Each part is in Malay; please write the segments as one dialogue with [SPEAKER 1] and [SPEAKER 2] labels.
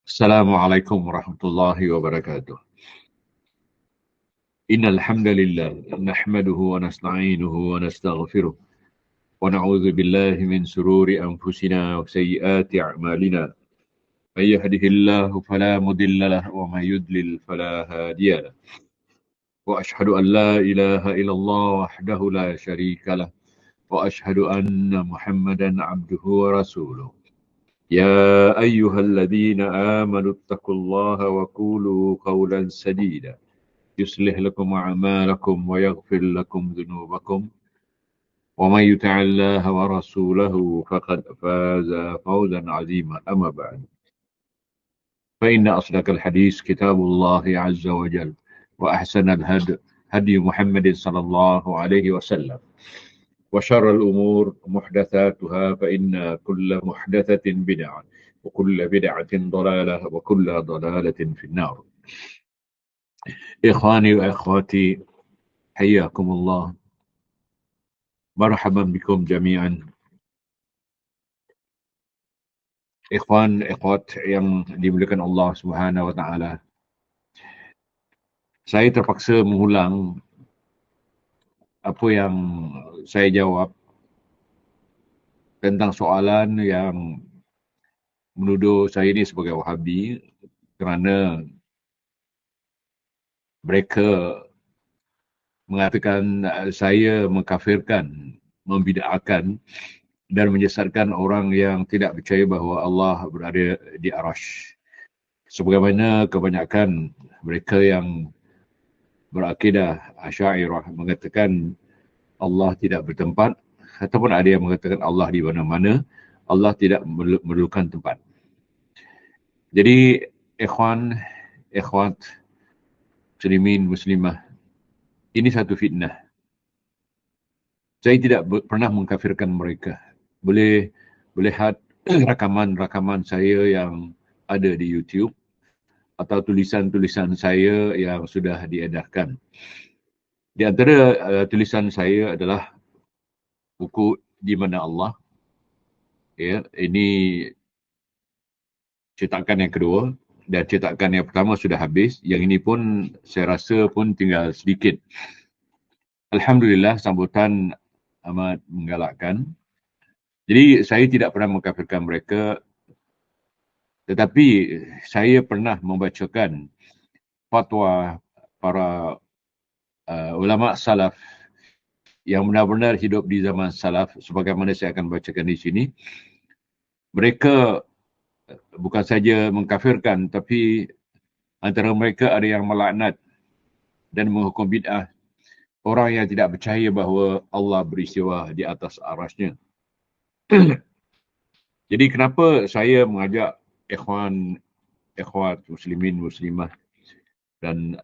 [SPEAKER 1] Assalamualaikum warahmatullahi wabarakatuh. Innal hamdalillah nahmaduhu wa nasta'inuhu wa nastaghfiruh wa na'udzu billahi min shururi anfusina wa sayyiati a'malina. May yahdihillahu fala mudilla lahu wa may yudlil fala hadiya lahu. Wa ashhadu an la ilaha illallah wahdahu la syarika lah wa ashhadu anna Muhammadan abduhu wa rasuluh. يا أيها الذين آمنوا اتقوا الله وقولوا قولا سديدا يصلح لكم أعمالكم ويغفر لكم ذنوبكم ومن يطع الله ورسوله فقد فاز فوزا عظيما. أما بعد، فإن أصدق الحديث كتاب الله عز وجل، وأحسن الهدي هدي محمد صلى الله عليه وسلم، وشر الأمور محدثاتها، فإن كل محدثة بدعة وكل بدعة ضلالة وكل ضلالة في النار. إخواني وأخواتي، حياكم الله. Marhaban bikum jami'an. Ikhwan, ikhwat yang dimuliakan Allah Subhanahu wa taala. Saya terpaksa mengulang apa yang saya jawab tentang soalan yang menuduh saya ini sebagai Wahabi kerana mereka mengatakan saya mengkafirkan, membid'ahkan dan menyesatkan orang yang tidak percaya bahawa Allah berada di Arash. Sebagaimana kebanyakan mereka yang berakidah Asy'ariyah mengatakan Allah tidak bertempat, ataupun ada yang mengatakan Allah di mana-mana, Allah tidak memerlukan tempat. Jadi ikhwan, ikhwat, muslimin, muslimah, ini satu fitnah. Saya tidak pernah mengkafirkan mereka. Boleh lihat rakaman-rakaman saya yang ada di YouTube atau tulisan-tulisan saya yang sudah diedarkan. Di antara tulisan saya adalah buku Di Mana Allah. Ya, ini cetakan yang kedua, dan cetakan yang pertama sudah habis. Yang ini pun saya rasa pun tinggal sedikit. Alhamdulillah, sambutan amat menggalakkan. Jadi saya tidak pernah mengkafirkan mereka, tetapi saya pernah membacakan fatwa para ulama salaf yang benar-benar hidup di zaman salaf, sebagaimana saya akan bacakan di sini. Mereka bukan saja mengkafirkan, tapi antara mereka ada yang melaknat dan menghukum bid'ah orang yang tidak percaya bahawa Allah beristiwa di atas arasnya. Jadi kenapa saya mengajak ikhwan, ikhwat, muslimin, muslimah dan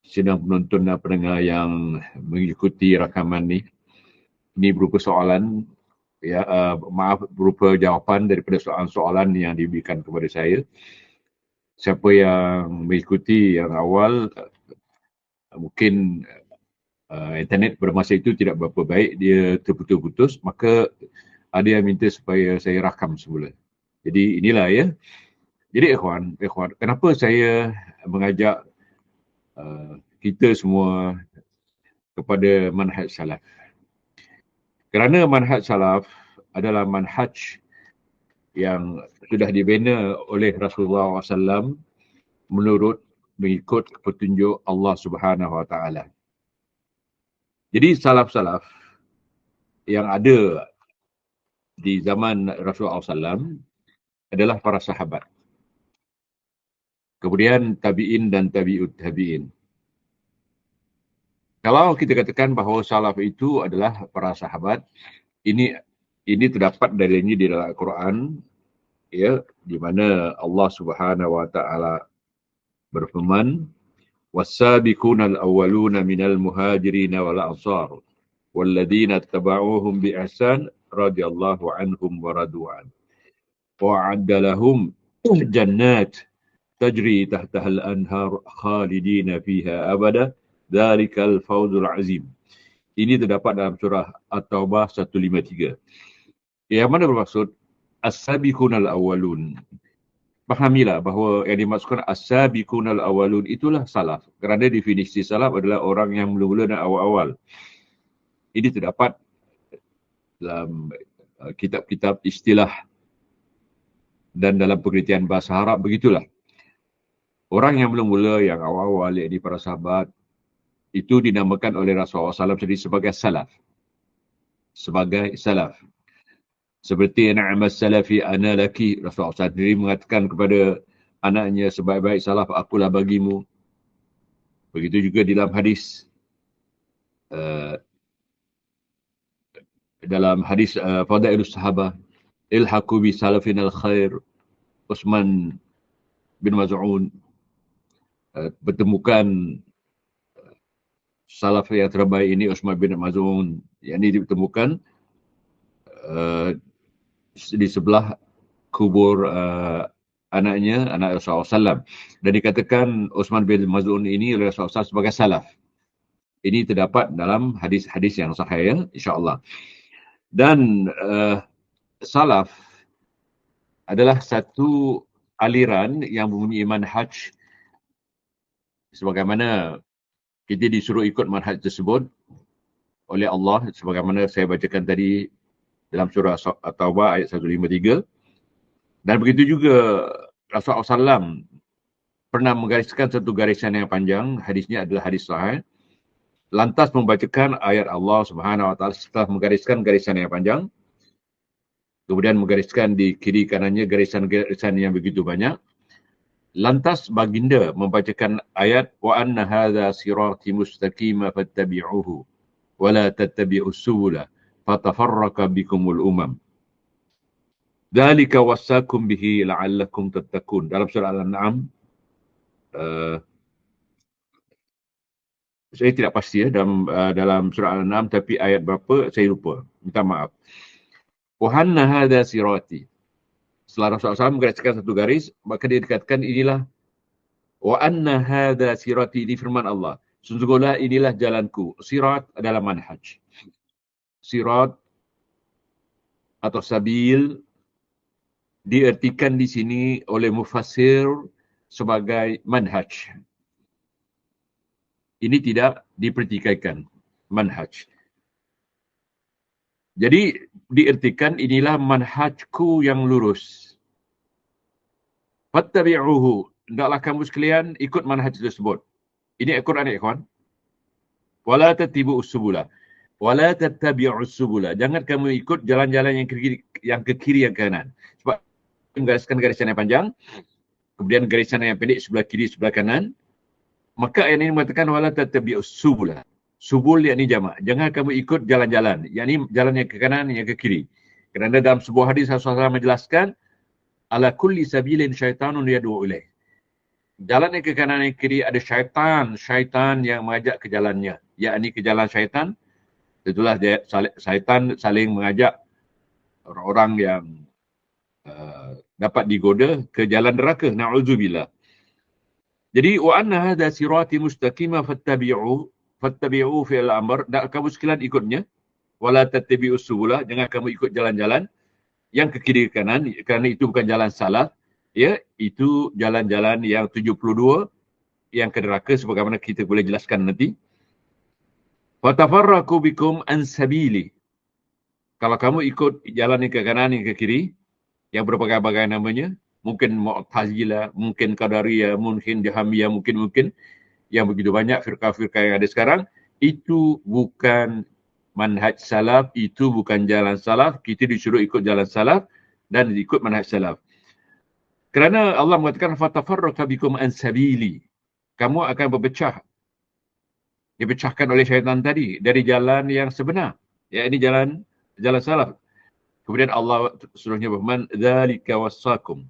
[SPEAKER 1] sidang penonton dan pendengar yang mengikuti rakaman ni. Ini berupa soalan, ya, berupa jawapan daripada soalan-soalan yang diberikan kepada saya. Siapa yang mengikuti yang awal, mungkin internet pada masa itu tidak berapa baik, dia terputus-putus, maka ada yang minta supaya saya rakam semula. Jadi inilah, ya. Jadi ikhwan, kenapa saya mengajak kita semua kepada manhaj salaf? Kerana manhaj salaf adalah manhaj yang sudah dibina oleh Rasulullah SAW mengikut petunjuk Allah Subhanahu Wa Taala. Jadi salaf-salaf yang ada di zaman Rasulullah SAW adalah para sahabat. Kemudian tabi'in dan tabi'ut tabi'in. Kalau kita katakan bahawa salaf itu adalah para sahabat, ini terdapat dalilnya di dalam Al-Quran, ya, di mana Allah Subhanahu Wa Taala berfirman, "Was-sabiqunal awwaluna minal muhajirin wal ansar walladzina ittaba'uuhum bi ihsan radhiyallahu anhum wa radu an. Wa'adda lahum jannat tajri tahtaha al-anhar khalidina fiha abada dzalikal fawzul azim." Ini terdapat dalam surah At-Taubah 153. Yang mana bermaksud as-sabiqunal awwalun. Fahamilah bahawa yang dimaksudkan as-sabiqunal awwalun itulah salaf. Kerana definisi salaf adalah orang yang mula-mula dan awal-awal. Ini terdapat dalam kitab-kitab istilah dan dalam pengertian bahasa Arab begitulah. Orang yang mula-mula, yang awal-awal, iaitu para sahabat, itu dinamakan oleh Rasulullah SAW sendiri sebagai salaf. Sebagai salaf. Seperti na'amas salafi ana laki. Rasulullah SAW sendiri mengatakan kepada anaknya, sebaik-baik salaf akulah bagimu. Begitu juga dalam hadis Fadailus Sahabah, ilhaqu bi salafin al-khair, Utsman bin Maz'un, bertemukan salaf yang terbaik ini Utsman bin Maz'un, yang ini ditemukan di sebelah kubur anaknya, anak Rasulullah SAW. Dan dikatakan Utsman bin Maz'un ini oleh Rasulullah SAW sebagai salaf. Ini terdapat dalam hadis-hadis yang sahih, ya, insya-Allah. Dan salaf adalah satu aliran yang mempunyai manhaj sebagaimana kita disuruh ikut manhaj tersebut oleh Allah, sebagaimana saya bacakan tadi dalam surah At-Taubah ayat 153. Dan begitu juga Rasulullah SAW pernah menggariskan satu garisan yang panjang, hadisnya adalah hadis sahih. Lantas membacakan ayat Allah Subhanahu Wa Taala setelah menggariskan garisan yang panjang, kemudian menggariskan di kiri kanannya garisan-garisan yang begitu banyak. Lantas baginda membacakan ayat wa anna hadza sirati mustaqima fattabi'uhu wa la tattabi'us subula fatafarraqa bikumul umam. Dzalika wassakum bihi la'allakum tattaqun. Dalam surah Al-An'am, saya tidak pasti ya dalam surah Al-An'am, tapi ayat berapa saya lupa. Minta maaf. Wa anna hadza sirati. Setelah Rasulullah SAW menggariskan satu garis, maka dia dikatakan inilah wa anna hadza sirati, ini firman Allah. Sesungguhnya inilah jalanku. Sirat adalah manhaj. Sirat atau sabil diartikan di sini oleh mufassir sebagai manhaj. Ini tidak dipertikaikan, manhaj. Jadi diartikan inilah manhajku yang lurus. Fattabi'uhu, hendaklah kamu sekalian ikut manhaj tersebut. Ini Al-Quran, ya kawan. Wala tattabi'us subula. Wala tattabi'us subula. Jangan kamu ikut jalan-jalan yang ke kiri yang kanan. Sebab menggariskan garisan yang panjang, kemudian garisan yang pendek sebelah kiri sebelah kanan. Maka ayat ini mengatakan wala tattabi'us subula. Subul yakni jamak. Jangan kamu ikut jalan-jalan. Yakni jalan yang ke kanan, yang ke kiri. Kerana dalam sebuah hadis Rasulullah SAW menjelaskan ala kulli sabilin syaitanun yad'u ilaih. Jalan yang ke kanan yang kiri ada syaitan yang mengajak ke jalannya. Yakni ke jalan syaitan. Itulah syaitan saling mengajak orang-orang yang dapat digoda ke jalan neraka. Na'udzubillah. Jadi wa anna hadza sirati mustaqima fattabi'u fi'il amr, dan kamu sekalian ikutnya. Wala tattabi'us subula, jangan kamu ikut jalan-jalan yang ke kiri ke kanan, kerana itu bukan jalan salaf, ya, itu jalan-jalan yang 72 yang ke neraka sebagaimana kita boleh jelaskan nanti. Fatafarraqu bikum an sabili. Kalau kamu ikut jalan yang ke kanan, yang ke kiri, yang berbagai-bagai namanya, mungkin Mu'tazilah, mungkin Qadariyah, mungkin Jahamiyah, mungkin yang begitu banyak firqah-firqah yang ada sekarang, itu bukan manhaj salaf, itu bukan jalan salaf. Kita disuruh ikut jalan salaf dan ikut manhaj salaf. Kerana Allah mengatakan fatafarraqa bikum an sabili. Kamu akan berpecah. Dipecahkan oleh syaitan tadi dari jalan yang sebenar. Ya, ini jalan salaf. Kemudian Allah suruhnya berfirman, dzalika wassakum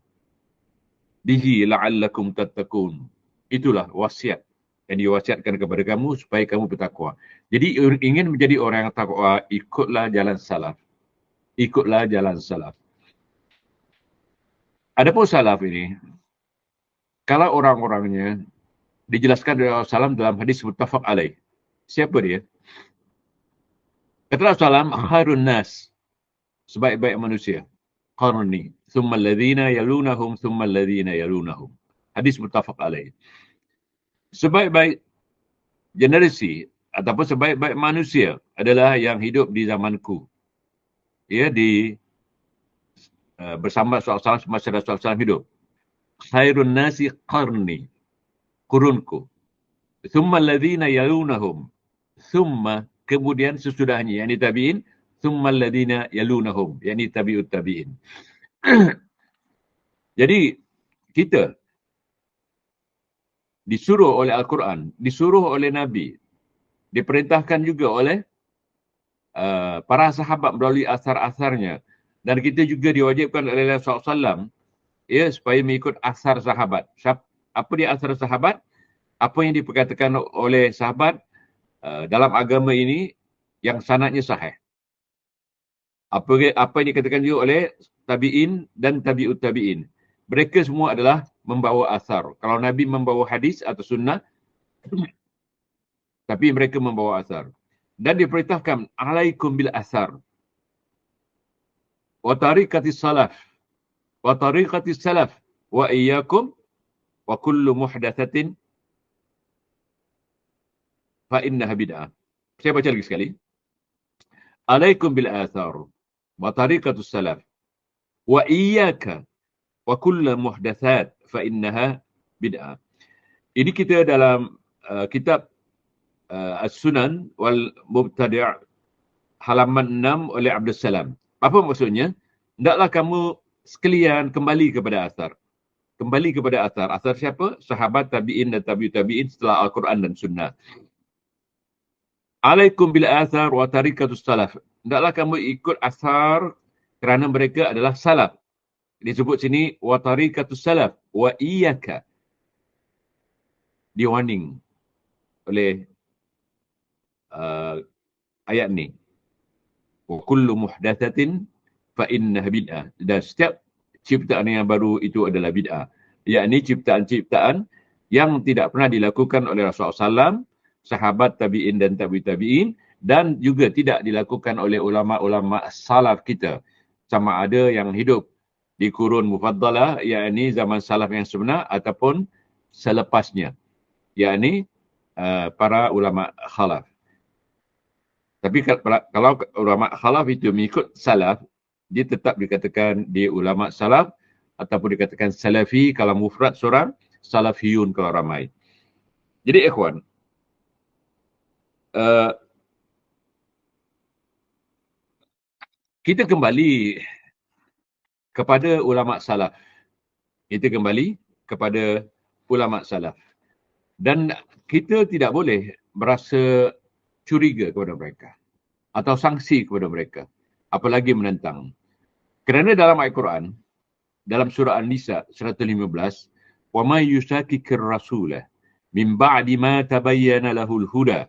[SPEAKER 1] bihi la'allakum tattaqun. Itulah wasiat yang diwasiatkan kepada kamu supaya kamu bertakwa. Jadi ingin menjadi orang yang takwa, ikutlah jalan salaf. Ikutlah jalan salaf. Adapun salaf ini, kalau orang-orangnya dijelaskan oleh Rasulullah SAW dalam hadis muttafaq alaih. Siapa dia? Kata Rasulullah SAW, khairun nas, sebaik-baik manusia. Qarni, thumma alladhina yalunahum, thumma alladhina yalunahum. Hadis muttafaq alaih. Sebaik-baik generasi ataupun sebaik-baik manusia adalah yang hidup di zamanku. Ya, bersama Rasulullah SAW semasa Rasulullah SAW hidup. Khairun nasi qarni, kurunku. Thumma alladhina yalunahum. Thumma, kemudian sesudahnya, yakni tabi'in. Thumma alladhina yalunahum, yakni tabi'ut tabi'in. Jadi, kita disuruh oleh Al-Quran, disuruh oleh Nabi, diperintahkan juga oleh para sahabat melalui asar-asarnya. Dan kita juga diwajibkan oleh Rasulullah SAW, ya, supaya mengikut asar sahabat. Apa dia asar sahabat? Apa yang diperkatakan oleh sahabat dalam agama ini yang sanadnya sahih. Apa yang dikatakan juga oleh tabi'in dan tabi'ut tabi'in. Mereka semua adalah membawa asar. Kalau Nabi membawa hadis atau sunnah, tapi mereka membawa asar. Dan diperintahkan, alaikum bil asar. Wa tariqatis salaf. Wa tariqatis salaf. Wa iyyakum wa kullu muhdatsatin fa innaha bid'ah. Saya baca lagi sekali. Alaikum bil athar wa tariqatus salaf wa iyyaka wa kullu muhdatsat fa innaha bid'ah. Ini kita dalam kitab As-Sunan wal Mubtadi' halaman 6 oleh Abdul Salam. Apa maksudnya? Hendaklah kamu sekalian kembali kepada asar. Kembali kepada asar. Asar siapa? Sahabat, tabi'in dan tabi'ut tabi'in setelah Al-Quran dan Sunnah. Alaikum bil athar wa tariqatus salaf. Hendaklah kamu ikut asar kerana mereka adalah salaf. Disebut sini wa tariqatus salaf wa iyyaka. Di-warning oleh ayat ni. Wa kullu muhdatsatin fa innaha bid'ah. Dan setiap ciptaan yang baru itu adalah bid'ah. Yakni ciptaan-ciptaan yang tidak pernah dilakukan oleh Rasulullah SAW, sahabat tabi'in dan tabi'ut tabi'in, dan juga tidak dilakukan oleh ulama-ulama salaf kita. Sama ada yang hidup di kurun mufaddalah, yakni zaman salaf yang sebenar, ataupun selepasnya, yakni para ulama khalaf. Tapi kalau ulama khalaf itu mengikut salaf, dia tetap dikatakan dia ulama salaf, ataupun dikatakan salafi kalau mufrad seorang, salafiyun kalau ramai. Jadi ikhwan, kita kembali kepada ulama salaf. Kita kembali kepada ulama salaf. Dan kita tidak boleh berasa curiga kepada mereka atau sangsi kepada mereka, apalagi menentang. Kerana dalam Al-Quran, dalam surah An-Nisa 115, وَمَا يُشَاكِكِ الرَّسُولَ مِنْ بَعْدِ مَا تَبَيَّنَ لَهُ الْهُدَى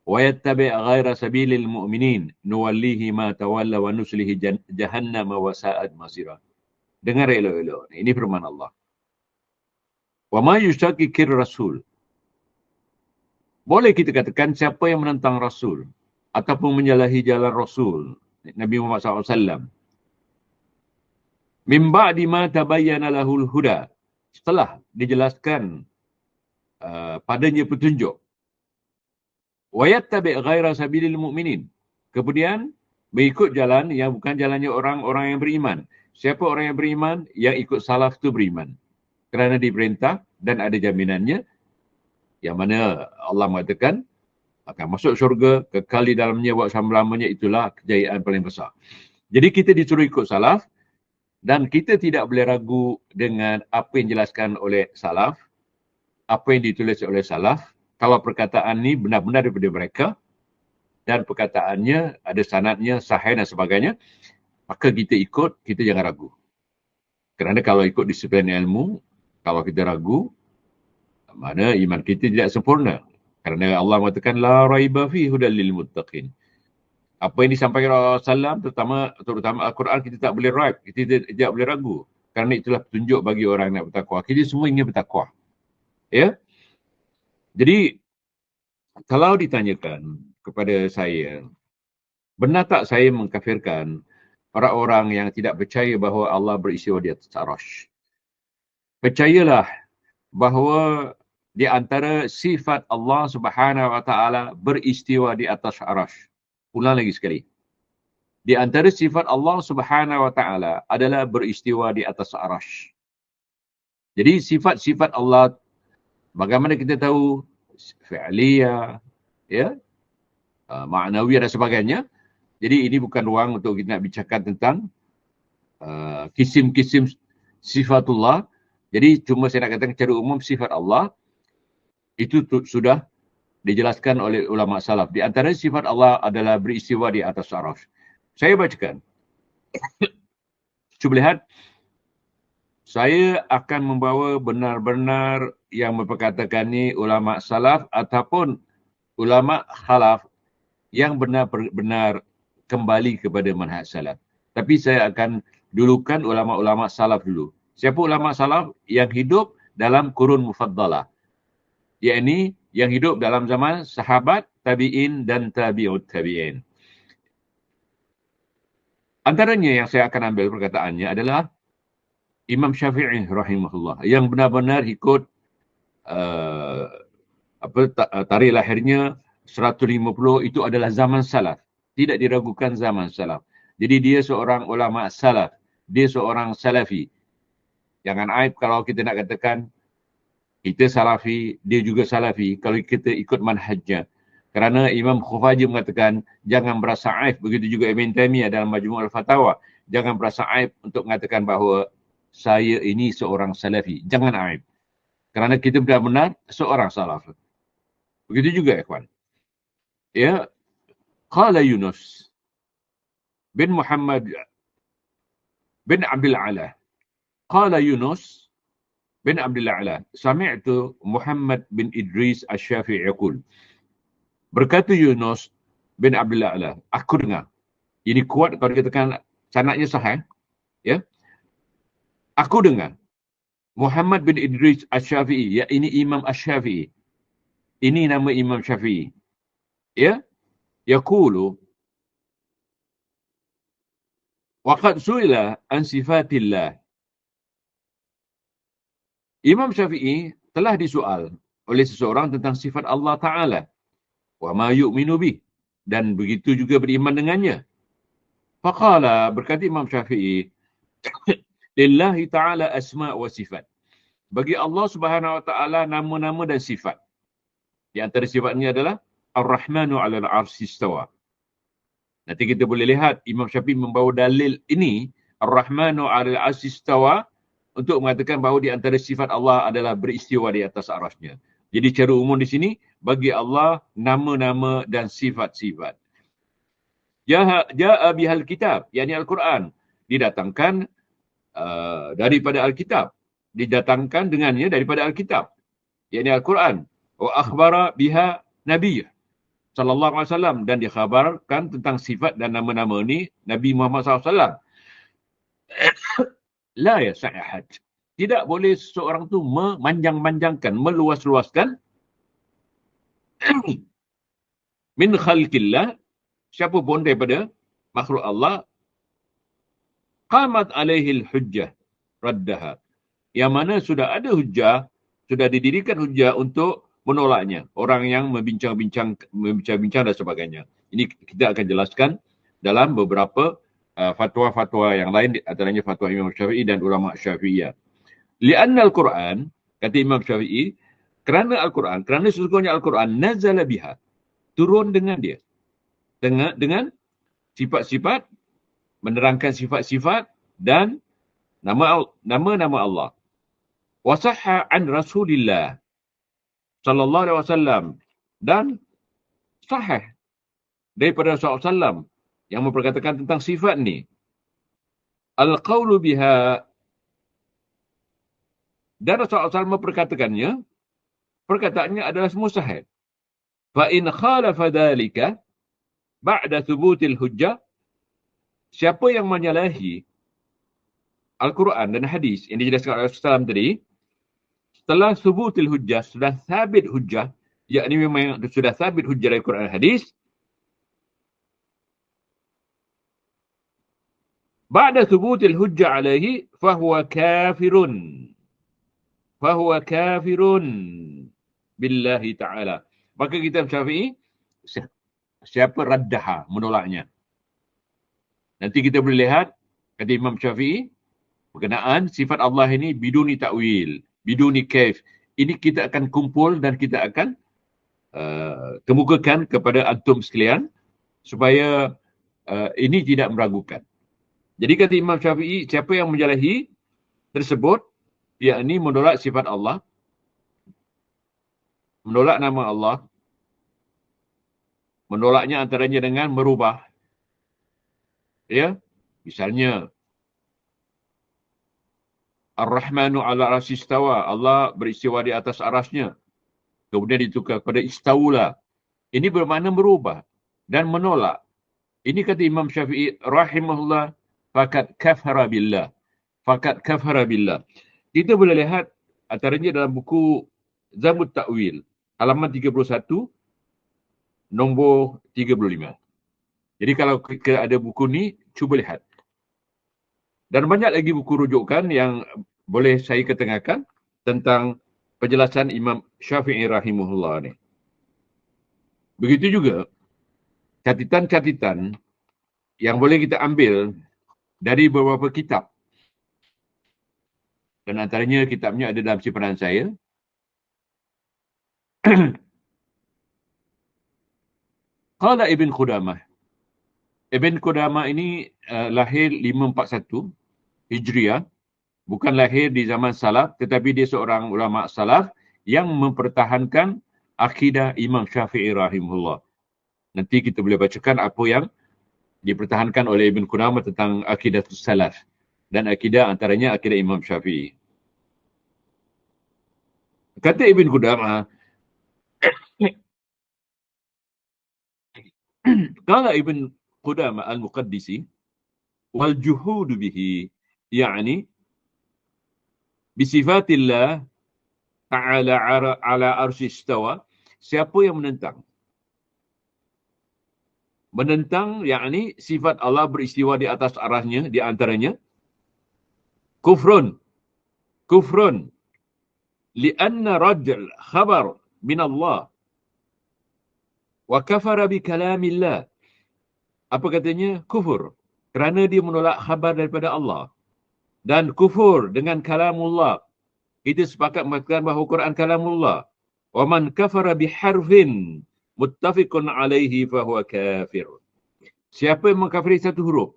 [SPEAKER 1] وَيَتَّبِعْ غَيْرَ سَبِيلِ الْمُؤْمِنِينَ نُوَلِّهِ مَا تَوَلَّى وَنُسْلِهِ جَهَنَّمَ وَسَاءَتْ مَصِيرًا. Dengar elok-elok. Ini firman Allah. وَمَا يُشَاكِكِ الرَّسُولَ. Boleh kita katakan siapa yang menentang Rasul ataupun menyalahi jalan Rasul Nabi Muhammad SAW. Min ba'di ma tabayyana lahul huda. Setelah dijelaskan padanya petunjuk. Wa yattabi' ghaira sabilil mu'minin. Kemudian mengikut jalan yang bukan jalannya orang-orang yang beriman. Siapa orang yang beriman? Yang ikut salaf itu beriman. Kerana diperintah dan ada jaminannya, yang mana Allah mengatakan akan masuk syurga, kekal di dalamnya buat selama-lamanya, itulah kejayaan paling besar. Jadi kita disuruh ikut salaf dan kita tidak boleh ragu dengan apa yang dijelaskan oleh salaf, apa yang ditulis oleh salaf. Kalau perkataan ni benar-benar daripada mereka dan perkataannya ada sanadnya, sahih dan sebagainya, maka kita ikut, kita jangan ragu. Kerana kalau ikut disiplin ilmu, kalau kita ragu, mana iman kita tidak sempurna. Kerana Allah mengatakan la raiba fi hudal lil muttaqin. Apa yang disampaikan Rasulullah SAW, terutama Al-Quran, kita tak boleh raib, kita tidak boleh ragu. Kerana itulah petunjuk bagi orang yang nak bertakwa. Kita semua ingin bertakwa. Ya? Jadi, kalau ditanyakan kepada saya, benar tak saya mengkafirkan orang-orang yang tidak percaya bahawa Allah beristiwa di atas arasy. Percayalah bahawa di antara sifat Allah Subhanahu wa taala beristiwa di atas arasy. Ulang lagi sekali. Di antara sifat Allah Subhanahu wa taala adalah beristiwa di atas arasy. Jadi sifat-sifat Allah, bagaimana kita tahu, fi'liyah, ya, ma'nawiyah dan sebagainya. Jadi ini bukan ruang untuk kita nak bicarakan tentang kisim-kisim sifatullah. Jadi cuma saya nak katakan secara umum sifat Allah itu sudah dijelaskan oleh ulama salaf. Di antara sifat Allah adalah beristiwa di atas arasy. Saya bacakan. Cuba lihat. Saya akan membawa benar-benar yang memperkatakan ni ulama salaf ataupun ulama khalaf yang benar-benar kembali kepada manhaj salaf. Tapi saya akan dulukan ulama-ulama salaf dulu. Siapa ulama salaf yang hidup dalam kurun mufaddalah? Yakni yang hidup dalam zaman sahabat, tabi'in dan tabi'ut tabi'in. Antaranya yang saya akan ambil perkataannya adalah Imam Syafi'i rahimahullah yang benar-benar ikut tarikh lahirnya 150 itu adalah zaman salaf. Tidak diragukan zaman salaf. Jadi dia seorang ulama salaf. Dia seorang salafi. Jangan aib kalau kita nak katakan kita salafi, dia juga salafi kalau kita ikut manhajnya. Kerana Imam Khufaji mengatakan jangan berasa aib. Begitu juga Ibn Taymiyah dalam Majmu' al-Fatawa. Jangan berasa aib untuk mengatakan bahawa saya ini seorang salafi. Jangan aib. Kerana kita benar-benar seorang salaf. Begitu juga, ikhwan. Ya, qala Yunus bin Muhammad bin Abdul Ala. Qala Yunus bin Abdul Ala. Sami'tu Muhammad bin Idris Asy-Syafi'i yaqul. Berkata Yunus bin Abdul Ala, aku dengar. Ini kuat kalau dikatakan sanadnya sahih, ya. Aku dengar Muhammad bin Idris Asy-Syafi'i, ya, ini Imam Asy-Syafi'i. Ini nama Imam Syafi'i. Ya, yaqulu waqad su'ila an sifatillah. Imam Syafi'i telah disoal oleh seseorang tentang sifat Allah Ta'ala. Wa ma yu'minu bih. Dan begitu juga beriman dengannya. Faqala, berkata Imam Syafi'i, lillahi ta'ala asma' wa sifat. Bagi Allah Subhanahu wa taala nama-nama dan sifat. Di antara sifatnya adalah Ar-Rahmanu 'alal 'arsy istawa. Nanti kita boleh lihat Imam Syafi'i membawa dalil ini Ar-Rahmanu 'alal 'arsy istawa untuk mengatakan bahawa di antara sifat Allah adalah beristiwa di atas arasy-Nya. Jadi secara umum di sini bagi Allah nama-nama dan sifat-sifat. Ja'a bihal kitab, yakni Al-Quran, didatangkan daripada Alkitab, didatangkan dengannya daripada Alkitab, yakni Al-Quran. Wa akhbara biha Nabi sallallahu alaihi wasallam, dan dikhabarkan tentang sifat dan nama-nama ini Nabi Muhammad SAW. La yas'a ahad. Tidak boleh seseorang tu memanjang-manjangkan, meluas-luaskan min khalqillah, siapa pun daripada makhluk Allah, qamat alaihil hujjah raddaha, yang mana sudah ada hujjah, sudah didirikan hujjah untuk menolaknya. Orang yang membincang-bincang dan sebagainya. Ini kita akan jelaskan dalam beberapa fatwa-fatwa yang lain, antaranya fatwa Imam Syafi'i dan ulama Syafi'iyah. Li'anna al-Quran, kata Imam Syafi'i, kerana Al-Quran, kerana sesungguhnya Al-Quran nazala biha, turun dengan dia. Dengan sifat-sifat, menerangkan sifat-sifat dan nama-nama Allah. Wasahha an Rasulillah sallallahu alaihi wasallam, dan sahih daripada Rasulullah SAW yang memperkatakan tentang sifat ni. Al-qawlu biha, dan Rasulullah SAW memperkatakannya, perkataannya adalah semua sahih. Fa in khalafa dhalika ba'da thubutil hujjah, siapa yang menyalahi Al-Quran dan hadis yang dijelaskan oleh Rasulullah SAW tadi, setelah thubutil hujjah, sudah sabit hujjah, yakni memang sudah sabit hujjah dari Quran dan hadis, Ba'da thubutil hujjah alaihi fahuwa kafirun. Fahuwa kafirun billahi ta'ala. Maka kitab Syafi'i, siapa raddaha, menolaknya. Nanti kita boleh lihat, kata Imam Syafi'i, berkenaan sifat Allah ini biduni ta'wil, biduni kaif. Ini kita akan kumpul dan kita akan kemukakan kepada antum sekalian supaya ini tidak meragukan. Jadi kata Imam Syafi'i, siapa yang menyalahi tersebut, yakni menolak sifat Allah, menolak nama Allah, menolaknya antaranya dengan merubah. Ya, misalnya Ar-Rahmanu ala arasy istawa, Allah beristiwa di atas arasnya. Kemudian ditukar kepada istawula. Ini bermakna merubah dan menolak. Ini kata Imam Syafi'i rahimahullah, faqad kafara billah. Faqad kafara billah. Kita boleh lihat antaranya dalam buku Zamut Ta'wil, halaman 31, nombor 35. Jadi kalau ada buku ni, cuba lihat. Dan banyak lagi buku rujukan yang boleh saya ketengahkan tentang penjelasan Imam Syafi'i rahimahullah ni. Begitu juga catatan-catatan yang boleh kita ambil dari beberapa kitab. Dan antaranya kitabnya ada dalam simpanan saya. Qala Ibn Qudamah. Ibn Qudamah ini lahir 541 Hijriah. Bukan lahir di zaman salaf, tetapi dia seorang ulama salaf yang mempertahankan akidah Imam Syafi'i rahimahullah. Nanti kita boleh bacakan apa yang dipertahankan oleh Ibn Qudamah tentang akidah salaf. Dan akidah antaranya akidah Imam Syafi'i. Kata Ibn Qudamah, qala Ibn Qudamah al-Muqaddisi, wal juhudu bihi, yani bisifatillah ta'ala ala arsy istawa. Siapa yang menentang? Menentang yakni sifat Allah beristiwa di atas arasnya, di antaranya kufrun. Kufrun. Lianna rajul khabar min Allah wa kafara bi kalamillah. Apa katanya? Kufur. Kerana dia menolak khabar daripada Allah. Dan kufur dengan kalamullah. Kita sepakat mengatakan bahawa Quran kalamullah. Wa man kafara biharfin muttafiqun alaihi fahuwa kafir. Siapa yang mengkafiri satu huruf?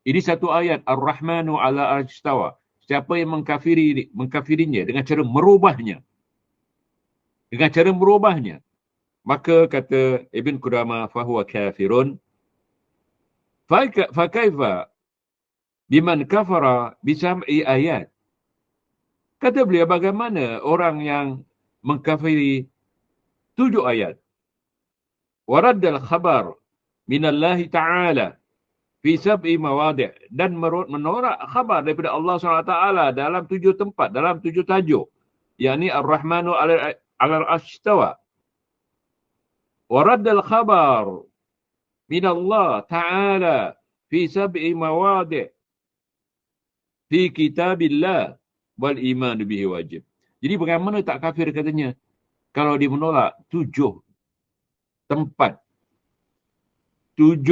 [SPEAKER 1] Ini satu ayat, Ar-Rahmanu ala arsyil istawa. Siapa yang mengkafirinya dengan cara merubahnya. Dengan cara merubahnya. Maka kata Ibn Qudamah, fahuwa kafirun. Fakaifa biman kafara bisam'i ayat. Kata beliau, bagaimana orang yang mengkafiri 7 ayat. Waraddal khabar minallahi ta'ala fi sab'i mawadi' dan menolak khabar daripada Allah SWT dalam 7 tempat, dalam 7 tajuk. Yakni Ar-Rahmanu ala al-arsyil istawa. Waraddal khabar minallah ta'ala fi sab'i mawadi' fi kitabillah wal iman bihi wajib. Jadi bagaimana tak kafir katanya? Kalau dia menolak 7 tempat, 7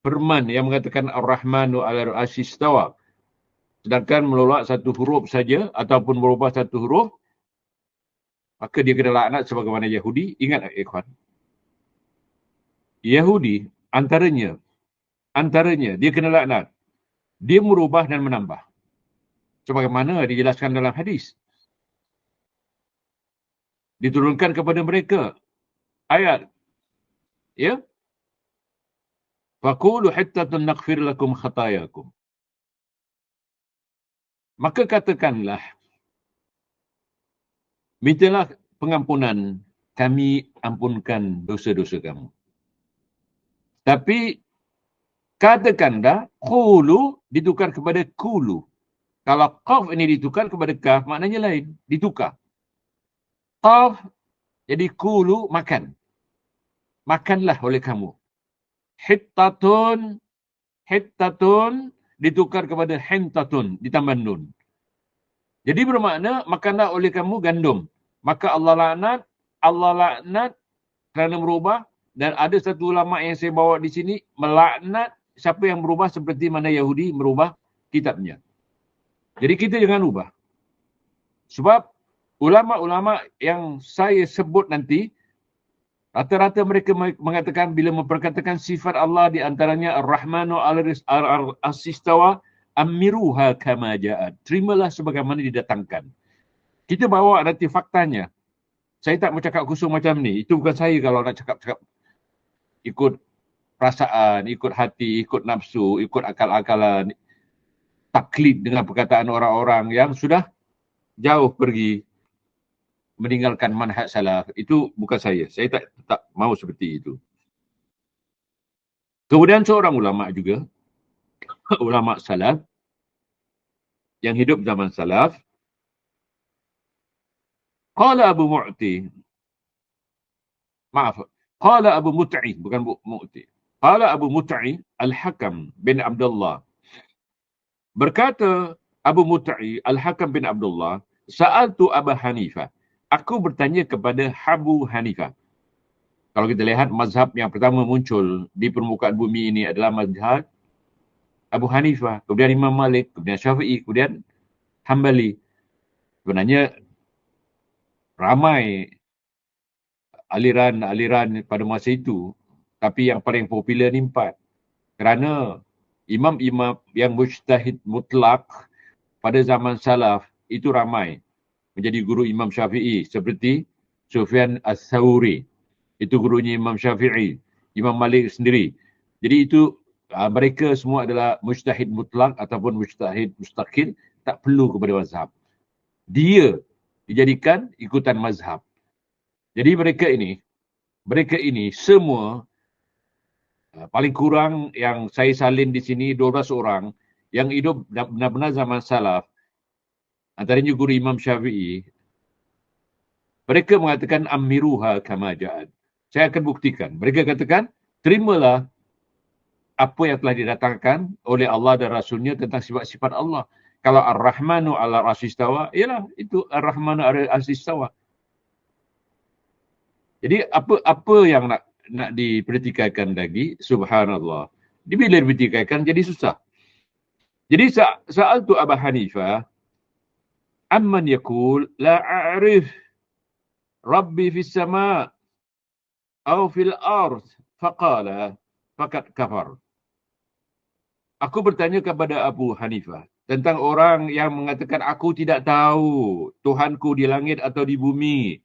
[SPEAKER 1] firman yang mengatakan Ar-Rahmanu ala al-arsyil istawa, sedangkan menolak satu huruf saja ataupun merubah satu huruf, maka dia kena laknat sebagaimana Yahudi. Ingat ikhwan, Yahudi antaranya dia kena laknat. Dia merubah dan menambah. Sebagaimana dijelaskan dalam hadis. Diturunkan kepada mereka ayat. Ya. Faqulu hittatun naghfir lakum khatayakum. Maka katakanlah, mintalah pengampunan, kami ampunkan dosa-dosa kamu. Tapi katakanlah, qulu ditukar kepada kulu. Kalau qaf ini ditukar kepada kaf, maknanya lain, ditukar. Qaf jadi kulu, makan. Makanlah oleh kamu. Hittatun hittatun ditukar kepada hintatun, ditambah nun. Jadi bermakna makanlah oleh kamu gandum. Maka Allah laknat kerana merubah. Dan ada satu ulama yang saya bawa di sini melaknat siapa yang berubah seperti mana Yahudi merubah kitabnya. Jadi kita jangan ubah. Sebab ulama-ulama yang saya sebut nanti, rata-rata mereka mengatakan bila memperkatakan sifat Allah di antaranya Ar-Rahmanu al-Asistawa amiruha kama ja'at. Terimalah sebagaimana didatangkan. Kita bawa nanti faktanya. Saya tak mau cakap kosong macam ni. Itu bukan saya kalau nak cakap-cakap ikut perasaan, ikut hati, ikut nafsu, ikut akal-akalan, taklid dengan perkataan orang-orang yang sudah jauh pergi meninggalkan manhaj salaf. Itu bukan saya. Saya tak mau seperti itu. Kemudian seorang ulama juga, ulama salaf, yang hidup zaman salaf, qala Abu Mu'ti, maaf, qala Abu Mut'i, bukan Mu'ti. Qala Abu Mut'i Al-Hakam bin Abdullah. Berkata Abu Mut'i Al-Hakam bin Abdullah, sa'altu Abu Hanifah. Aku bertanya kepada Abu Hanifah. Kalau kita lihat mazhab yang pertama muncul di permukaan bumi ini adalah mazhab Abu Hanifah, kemudian Imam Malik, kemudian Syafi'i, kemudian Hambali. Sebenarnya ramai aliran-aliran pada masa itu, tapi yang paling popular ni 4. Kerana imam-imam yang mujtahid mutlak pada zaman salaf itu ramai. Menjadi guru Imam Syafi'i seperti Sufyan Ats-Tsauri. Itu gurunya Imam Syafi'i. Imam Malik sendiri. Jadi itu mereka semua adalah mujtahid mutlak ataupun mujtahid mustaqil, tak perlu kepada mazhab. Dia dijadikan ikutan mazhab. Jadi mereka ini semua paling kurang yang saya salin di sini 12 orang yang hidup benar-benar zaman salaf. Antaranya guru Imam Syafi'i. Mereka mengatakan amiruha kama ja'at. Saya akan buktikan. Mereka katakan, terimalah apa yang telah didatangkan oleh Allah dan Rasulnya tentang sifat-sifat Allah. Kalau Ar-Rahmanu ala Asistawa, ialah itu Ar-Rahmanu ala Asistawa. Jadi apa yang nak dipertikaikan lagi, subhanallah. Bila dipertikaikan jadi susah. Jadi soal tu Abu Hanifah, amman yaqul la a'rif Rabbi fis sama' atau fil ard faqala faqad kafar. Aku bertanya kepada Abu Hanifah tentang orang yang mengatakan aku tidak tahu Tuhanku di langit atau di bumi.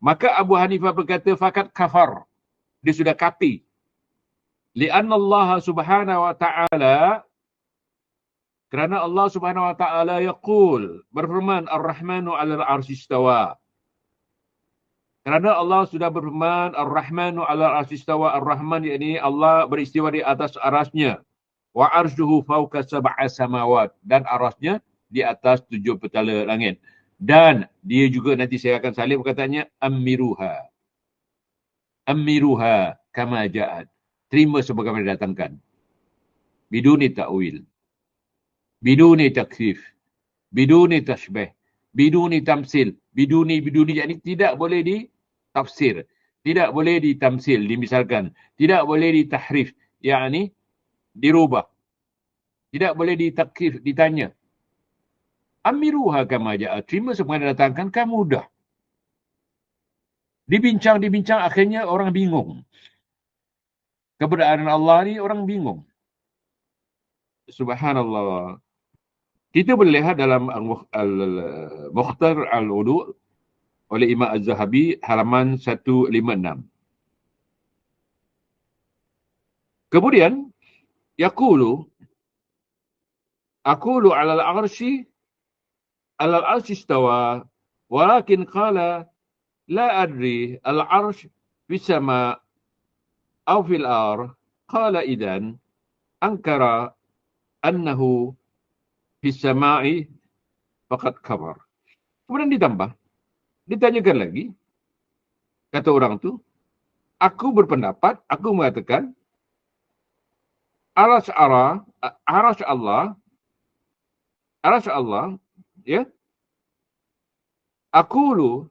[SPEAKER 1] Maka Abu Hanifah berkata faqad kafar. Dia sudah kafir. Li'anna Allah Subhanahu wa ta'ala, kerana Allah Subhanahu wa ta'ala yaqul, berfirman Ar-Rahmanu 'alal 'arsy istawa. Kerana Allah sudah berfirman Ar-Rahmanu 'alal 'arsy istawa. Ar-Rahman yakni Allah beristiwa di atas arasnya. Wa 'arshuhu fawqa sab'a samawat, dan arasnya di atas 7 petala langit. Dan dia juga nanti saya akan salib perkataannya amiruha. Amiruha kama ja'at. Terima sebagaimana didatangkan. Biduni ta'wil. Biduni taksif. Biduni tashbih. Biduni tamsil. Biduni yakni tidak boleh ditafsir. Tidak boleh ditamsil, dimisalkan. Tidak boleh ditahrif, yakni dirubah. Tidak boleh ditaksif, ditanya. Amiruha kama ja'at. Terima sebagaimana didatangkan, kan mudah. Dibincang, akhirnya orang bingung. Keberadaan Allah ni orang bingung. Subhanallah. Kita boleh lihat dalam Mukhtar Al-Wudu' oleh Imam Az-Zahabi halaman 156. Kemudian, yaqulu alal arsy istawa walakin qala la adri al-arsh fis sama' aw fil ar. Qala idan ankara annahu fis sama'i faqad kafar. Kemudian ditanyakan lagi, kata orang tu, aku berpendapat, aku mengatakan Arasy Allah, arasy Allah, arasy Allah, ya. Aqulu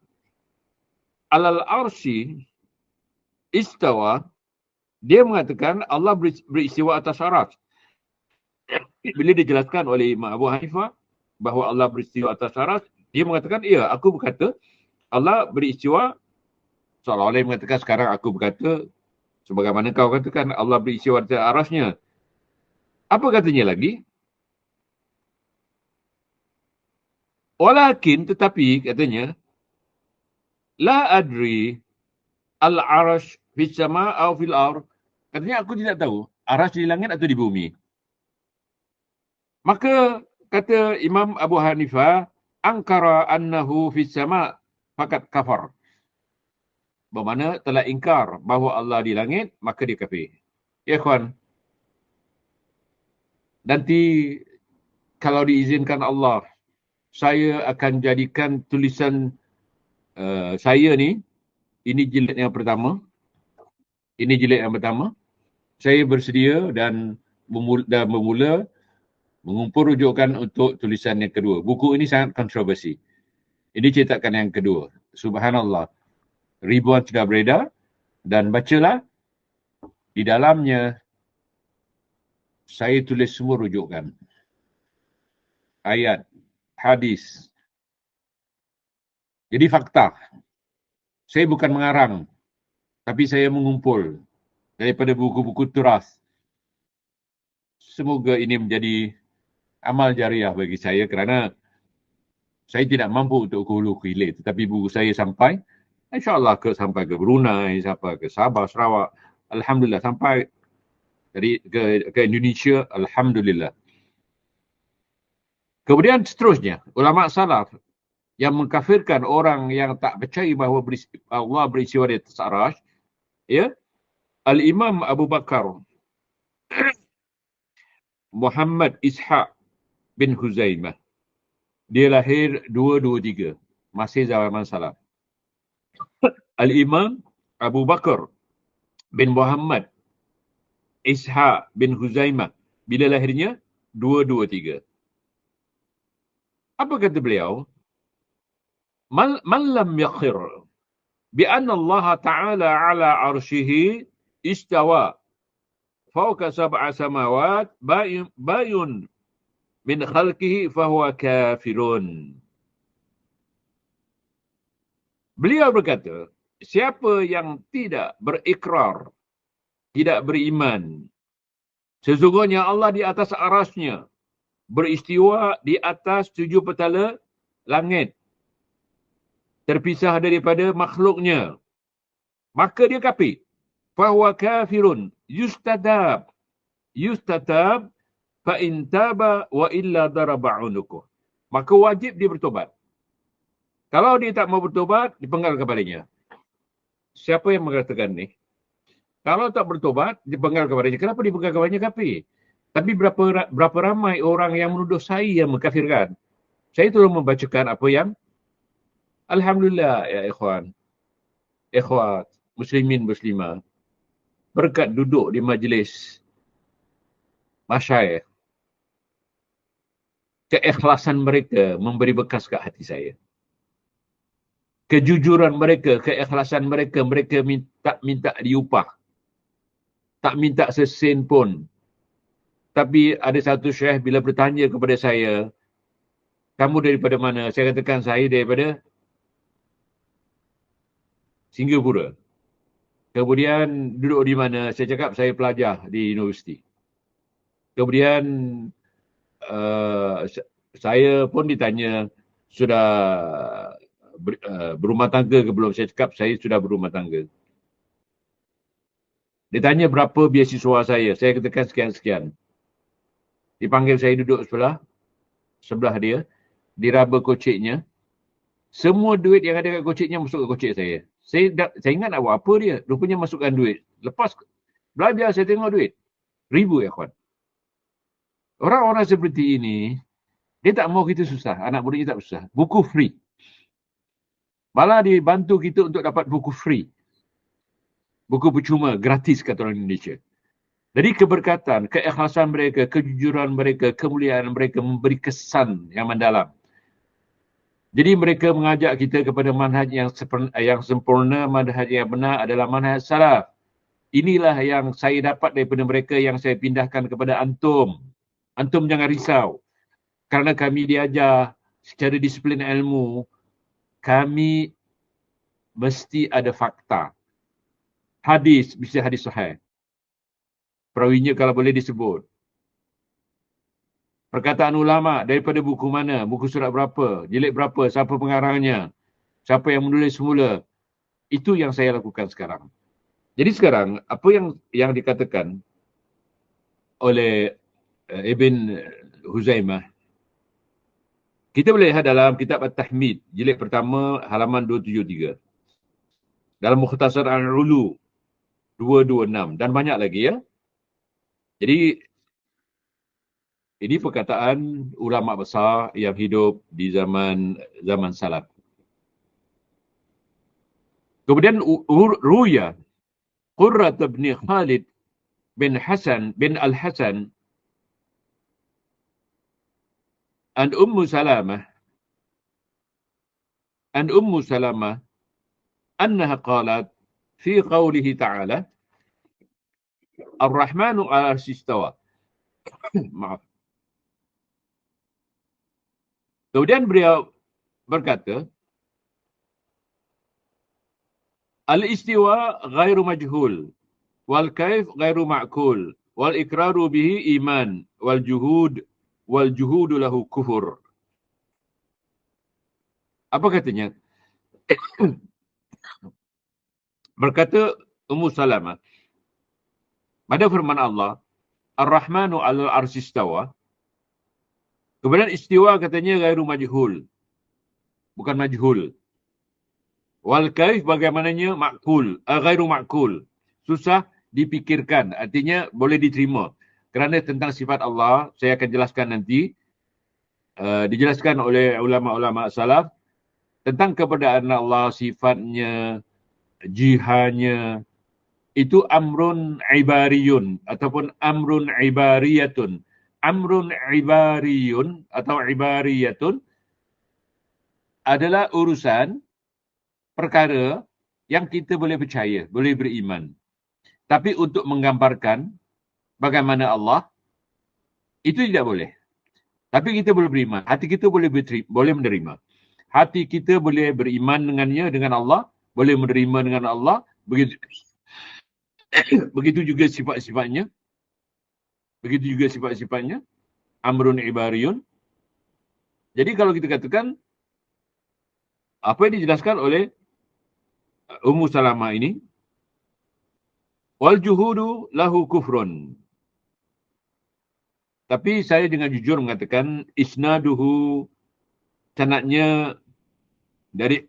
[SPEAKER 1] alal arsy istawa. Dia mengatakan Allah beristiwa atas arasy. Bila dijelaskan oleh Imam Abu Hanifah bahawa Allah beristiwa atas arasy, dia mengatakan, ya, aku berkata Allah beristiwa, seolah-olah dia mengatakan sekarang aku berkata, sebagaimana kau katakan Allah beristiwa atas arasy-Nya. Apa katanya lagi? Walakin, tetapi katanya, la adri al-arash fis sama' aw fil ard. Katanya aku tidak tahu arasy di langit atau di bumi. Maka kata Imam Abu Hanifah, angkara annahu fis sama' fakat kafar. Bermakna telah ingkar bahawa Allah di langit, maka dia kafir. Ya kawan, nanti kalau diizinkan Allah, saya akan jadikan tulisan saya ni, ini jilid yang pertama. Ini jilid yang pertama. Saya bersedia dan bermula mengumpul rujukan untuk tulisan yang kedua. Buku ini sangat kontroversi. Ini cetakan yang kedua. Subhanallah. Ribuan sudah beredar dan bacalah. Di dalamnya saya tulis semua rujukan. Ayat, hadis. Jadi fakta. Saya bukan mengarang, tapi saya mengumpul daripada buku-buku turas. Semoga ini menjadi amal jariah bagi saya kerana saya tidak mampu untuk ke hulu ke hilir. Tetapi buku saya sampai, insyaAllah sampai ke Brunei, sampai ke Sabah, Sarawak. Alhamdulillah, sampai ke Indonesia, Alhamdulillah. Kemudian seterusnya, ulama salaf yang mengkafirkan orang yang tak percaya bahawa Allah beristiwa di atas arasy, ya, Al-Imam Abu Bakar Muhammad Ishaq bin Huzaimah. Dia lahir 223, masih zaman salaf. Al-Imam Abu Bakar bin Muhammad Ishaq bin Huzaimah, bila lahirnya 223. Apa kata beliau? Man lam yakhir bi anna Allah Ta'ala ala arshihi istawa fawqa sab'a samawat bayun min khalqihi fahuwa kafirun. Beliau berkata, siapa yang tidak berikrar, tidak beriman, sesungguhnya Allah di atas arasy-Nya, beristiwa di atas 7 petala langit, terpisah daripada makhluknya, maka dia kafir. Fahuwa kafirun yustatab fa in taba wa illa daraba unukuh. Maka wajib dia bertobat. Kalau dia tak mau bertobat, dipenggal kepalanya. Siapa yang mengatakan ni? Kalau tak bertobat, dipenggal kepalanya. Kenapa dipenggal kepalanya? Kafir. Tapi berapa ramai orang yang menuduh saya yang mengkafirkan. Saya tolong membacakan apa yang Alhamdulillah, ya ikhwan, ikhwat, muslimin, muslimah, berkat duduk di majlis masyayikh, keikhlasan mereka memberi bekas ke hati saya. Kejujuran mereka, keikhlasan mereka, mereka minta diupah. Tak minta sesen pun. Tapi ada satu syekh bila bertanya kepada saya, kamu daripada mana? Saya katakan saya daripada Singapura. Kemudian duduk di mana? Saya cakap saya pelajar di universiti. Kemudian saya pun ditanya sudah berumah tangga ke belum. Saya cakap saya sudah berumah tangga. Dia tanya berapa beasiswa saya. Saya katakan sekian-sekian. Dipanggil saya duduk sebelah dia. Diraba koceknya. Semua duit yang ada kat koceknya masuk ke kocek saya. Saya ingat nak buat apa dia. Rupanya masukkan duit. Lepas belajar saya tengok duit. Ribu ya kawan. Orang-orang seperti ini, dia tak mau kita susah. Anak muridnya tak susah. Buku free. Malah dibantu kita untuk dapat buku free. Buku percuma, gratis kata orang Indonesia. Jadi keberkatan, keikhlasan mereka, kejujuran mereka, kemuliaan mereka memberi kesan yang mendalam. Jadi mereka mengajak kita kepada manhaj yang sempurna, manhaj yang benar adalah manhaj salaf. Inilah yang saya dapat daripada mereka yang saya pindahkan kepada antum. Antum jangan risau. Kerana kami diajar secara disiplin ilmu, kami mesti ada fakta. Hadis, bisa hadis sahih. Perawinya kalau boleh disebut. Perkataan ulama daripada buku mana, buku surat berapa, jilid berapa, siapa pengarangnya, siapa yang menulis semula. Itu yang saya lakukan sekarang. Jadi sekarang, apa yang dikatakan oleh Ibn Huzaimah, kita boleh lihat dalam kitab At-Tahmid, jilid pertama, halaman 273. Dalam Mukhtasar Al-Ulu, 226. Dan banyak lagi ya. Jadi, ini perkataan ulama besar yang hidup di zaman salaf. Kemudian Ruya, Qurrat bin Khalid bin Hasan bin Al-Hasan and Ummu Salamah أنها قالت في قوله تعالى الرحمن على العرش استوى. Maaf. Kemudian beliau berkata, al-istiwa ghairu majhul, wal kaif ghairu ma'kul, wal ikraru bihi iman, wal juhudu lahu kufur. Apa katanya? Berkata Ummu Salamah, pada firman Allah, Ar-Rahmanu 'alal 'arsy istawa. Kemudian istiwa katanya ghairu majhul. Bukan majhul. Wal kaif bagaimananya ma'kul, ghairu ma'kul. Susah dipikirkan, artinya boleh diterima. Kerana tentang sifat Allah, saya akan jelaskan nanti, dijelaskan oleh ulama-ulama salaf, tentang keberadaan Allah, sifatnya, jihanya, itu amrun ibariyun ataupun amrun ibariyatun. Amrun ibariyun atau ibariyatun adalah urusan perkara yang kita boleh percaya, boleh beriman. Tapi untuk menggambarkan bagaimana Allah, itu tidak boleh. Tapi kita boleh beriman. Hati kita boleh menerima. Hati kita boleh beriman dengannya, dengan Allah, boleh menerima dengan Allah, begitu begitu juga sifat-sifatnya. Begitu juga sifat-sifatnya. Amrun ibariyun. Jadi kalau kita katakan, apa yang dijelaskan oleh Ummu Salamah ini, wal juhudu lahu kufrun. Tapi saya dengan jujur mengatakan, isnaduhu, sanadnya dari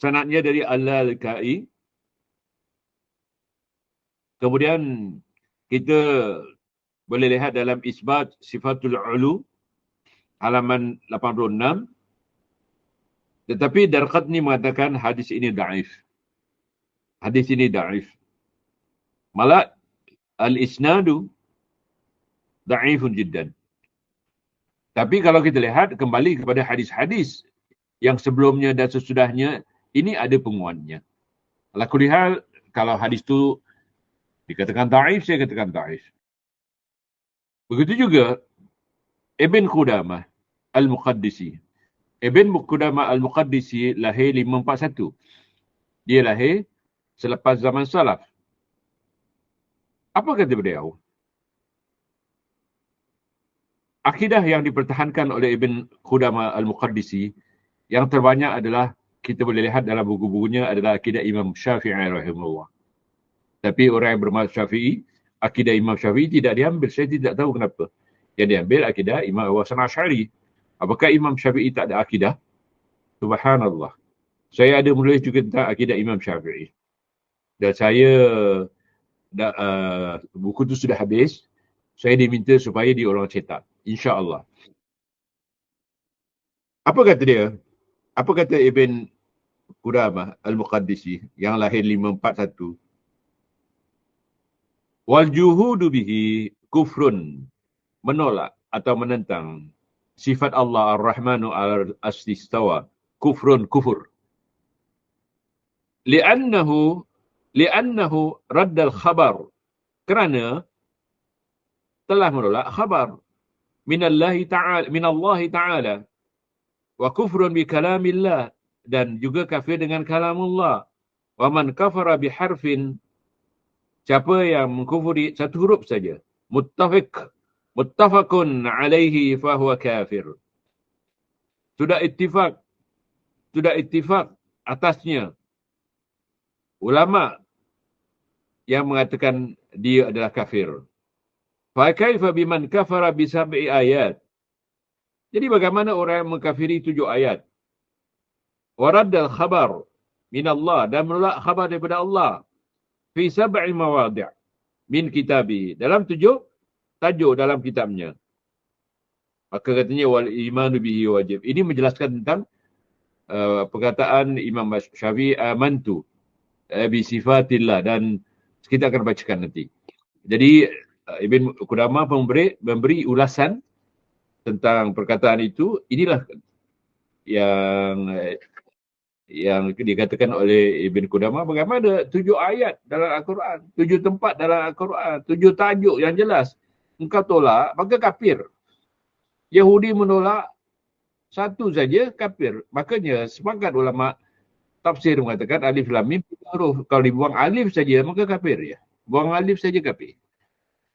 [SPEAKER 1] sanadnya dari Al-Lalkai. Kemudian kita boleh lihat dalam Isbat Sifatul Ulu, halaman 86. Tetapi Darqutni mengatakan hadis ini da'if. Hadis ini da'if. Malah al-isnadu da'ifun jiddan. Tapi kalau kita lihat kembali kepada hadis-hadis yang sebelumnya dan sesudahnya, ini ada penguatnya. Ala kulli hal, kalau hadis itu dikatakan da'if, saya katakan da'if. Begitu juga Ibn Qudamah Al-Muqaddisi. Ibn Qudamah Al-Muqaddisi lahir 541. Dia lahir selepas zaman salaf. Apa kata beliau? Akidah yang dipertahankan oleh Ibn Qudamah Al-Muqaddisi yang terbanyak adalah, kita boleh lihat dalam buku-bukunya, adalah akidah Imam Syafi'i rahimahullah. Tapi orang yang bermazhab Syafi'i, akidah Imam Syafi'i tidak diambil. Saya tidak tahu kenapa. Yang diambil akidah Imam Abu Hasan Asy'ari. Apakah Imam Syafi'i tak ada akidah? Subhanallah. Saya ada menulis juga tentang akidah Imam Syafi'i. Dan saya, buku itu sudah habis. Saya diminta supaya diorang cetak. InsyaAllah. Apa kata dia? Apa kata Ibn Qudamah Al-Muqaddisi yang lahir 541. Wal juhudu bihi kufrun, menolak atau menentang sifat Allah Ar-Rahmanu al-Istawa, kufrun, kufur. Li'annahu raddal khabar, kerana telah menolak khabar minallahi ta'ala wa kufrun bi kalamillah, dan juga kafir dengan kalamullah. Wa man kafara bi harfin, siapa yang mengkufuri satu huruf saja, muttafaqun alaihi fahuwa kafir. Sudah ittifaq atasnya ulama yang mengatakan dia adalah kafir. Fa kaifa biman kafara bi sab'i ayat? Jadi bagaimana orang yang mengkafiri 7 ayat? Wa raddal khabar min Allah, dan menolak khabar daripada Allah fi sab'i mawadi' min kitabi, dalam 7 tajuk dalam kitabnya. Maka katanya wal imanu bihi wajib. Ini menjelaskan tentang perkataan Imam Syafi'i, amantu bi sifatillah, dan kita akan bacakan nanti. Jadi Ibn Qudamah memberi ulasan tentang perkataan itu. Inilah yang dikatakan oleh Ibn Qudamah, bagaimana 7 ayat dalam Al-Quran, 7 tempat dalam Al-Quran, 7 tajuk yang jelas, engkau tolak, maka kafir. Yahudi menolak satu saja, kafir. Makanya sepakat ulama tafsir mengatakan alif lam mim huruf. Kalau dibuang alif saja, maka kafir ya. Buang alif saja kafir.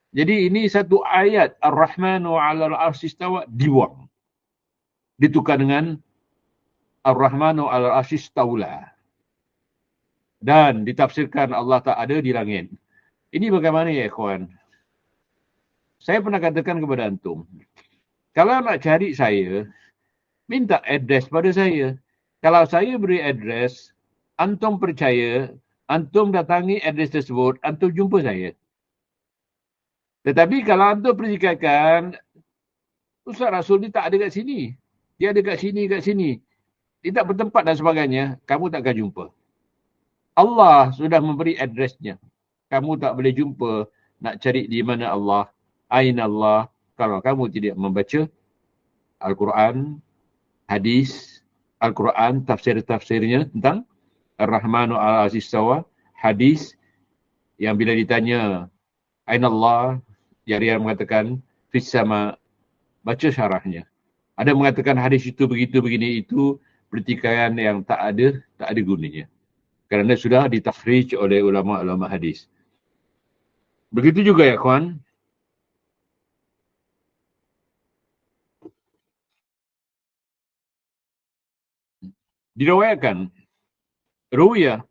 [SPEAKER 1] Jadi ini satu ayat Ar-Rahmanu 'alal 'arsy istawa dibuang. Ditukar dengan Ar-Rahmanu 'alal 'arsy istaula. Dan ditafsirkan Allah tak ada di langit. Ini bagaimana ya ikhwan? Saya pernah katakan kepada antum, kalau nak cari saya, minta address pada saya. Kalau saya beri address, antum percaya, antum datangi address tersebut, antum jumpa saya. Tetapi kalau antum percikakan, Ustaz Rasul ni tak ada kat sini. Dia ada kat sini. Dia tak bertempat dan sebagainya, kamu tak akan jumpa. Allah sudah memberi addressnya. Kamu tak boleh jumpa, nak cari di mana Allah, aina Allah, kalau kamu tidak membaca Al-Quran, hadis, Al-Quran, tafsir-tafsirnya tentang Ar-Rahmanu 'alal 'arsy istawa, hadis yang bila ditanya aina Allah, dia mengatakan fis sama, baca syarahnya. Ada mengatakan hadis itu begitu begini, itu pertikaian yang tak ada gunanya. Kerana sudah ditakhrij oleh ulama-ulama hadis. Begitu juga ya kawan. Diriwayatkan ruwiyah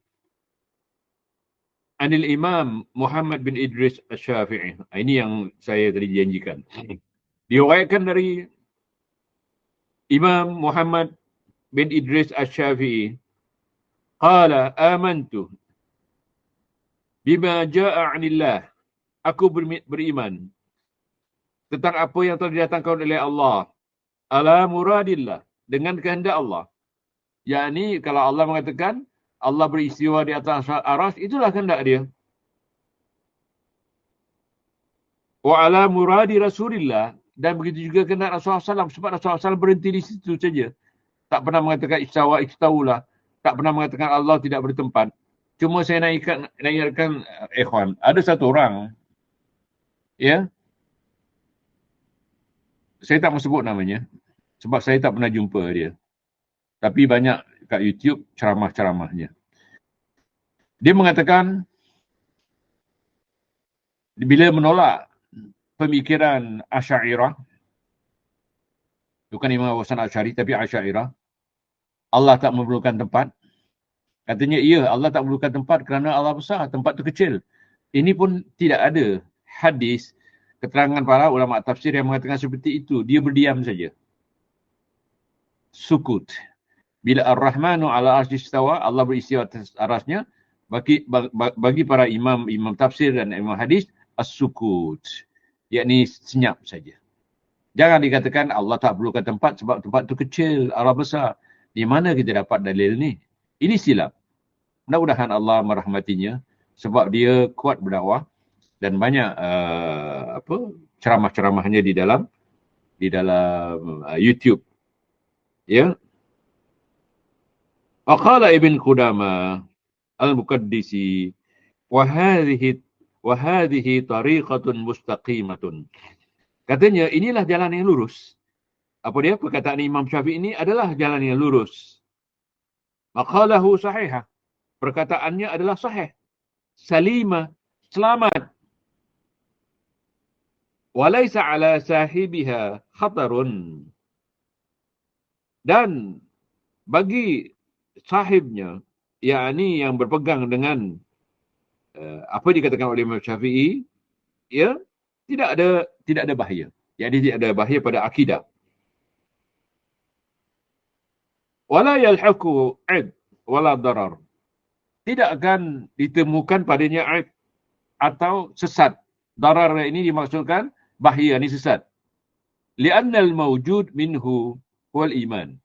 [SPEAKER 1] anil Imam Muhammad bin Idris Asy-Syafi'i. Ini yang saya tadi janjikan. Diriwayatkan dari Imam Muhammad bin Idris Asy-Syafi'i, qala amantu bima jaa'a 'anillah. Aku beriman tentang apa yang telah didatangkan oleh Allah, ala muradillah, dengan kehendak Allah. Yakni kalau Allah mengatakan Allah beristiwa di atas arsy, itulah kehendak dia. Wa ala muradi Rasulillah, dan begitu juga kehendak Rasulullah SAW, sebab Rasulullah SAW berhenti di situ saja. Tak pernah mengatakan istawa, istaulah. Tak pernah mengatakan Allah tidak bertempat. Cuma saya nak ingatkan ikhwan, ada satu orang, ya, saya tak mau sebut namanya, sebab saya tak pernah jumpa dia. Tapi banyak kat YouTube ceramah-ceramahnya. Dia mengatakan, bila menolak pemikiran Asy'ariyah, bukan Imam Abu Hasan Asy'ari, tapi Asy'ariyah, Allah tak memerlukan tempat. Katanya, iya, Allah tak memerlukan tempat kerana Allah besar, tempat tu kecil. Ini pun tidak ada hadis, keterangan para ulama tafsir yang mengatakan seperti itu. Dia berdiam saja. Sukut. Bila Ar-Rahmanu 'ala 'arsy istawa, Allah beristiwa atas arasnya, bagi para imam tafsir dan imam hadis, as-sukut. Yakni senyap saja. Jangan dikatakan Allah tak perlukan tempat sebab tempat tu kecil, Allah besar. Di mana kita dapat dalil ni? Ini silap. Mudah-mudahan Allah merahmatinya sebab dia kuat berdakwah dan banyak ceramah-ceramahnya di dalam YouTube. Ya. Waqala Ibn Qudamah Al-Muqaddisi wa hadhihi tariqatun mustaqimatun. Katanya inilah jalan yang lurus. Apa dia? Perkataan Imam Syafi'i ini adalah jalan yang lurus. Maqalahu sahihah. Perkataannya adalah sahih. Salimah, selamat. Walaysa ala sahibiha khatarun. Dan bagi sahibnya, yakni yang berpegang dengan apa dikatakan oleh Imam Syafi'i, ya, tidak ada bahaya. Jadi tidak ada bahaya pada akidah. Wala yalhaqu 'id wala darar. Tidak akan ditemukan padanya 'id atau sesat. Darar ini dimaksudkan bahaya, ini sesat. Li'anna al-mawjud minhu wal iman.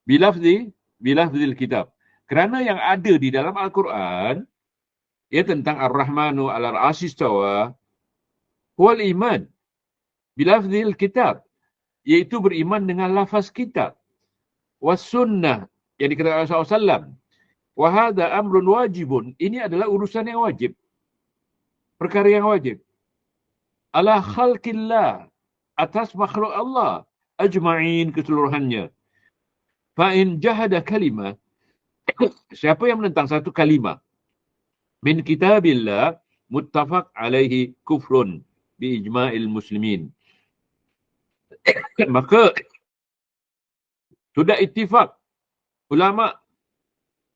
[SPEAKER 1] Bilafzil kitab. Kerana yang ada di dalam Al-Quran, ia tentang Ar-Rahmanu al-Arsy istawa, wal iman. Bilafzil kitab. Iaitu beriman dengan lafaz kitab. Was sunnah. Yang dikatakan Rasulullah SAW. Wahada amrun wajibun. Ini adalah urusan yang wajib. Perkara yang wajib. Ala khalqillah. Atas makhluk Allah. Ajma'in keseluruhannya. Fa'in jahada kalimah. Siapa yang menentang satu kalimah. Min kitabillah. Muttafaq alaihi kufrun. Bi ijma'il muslimin. Maka sudah ittifaq ulama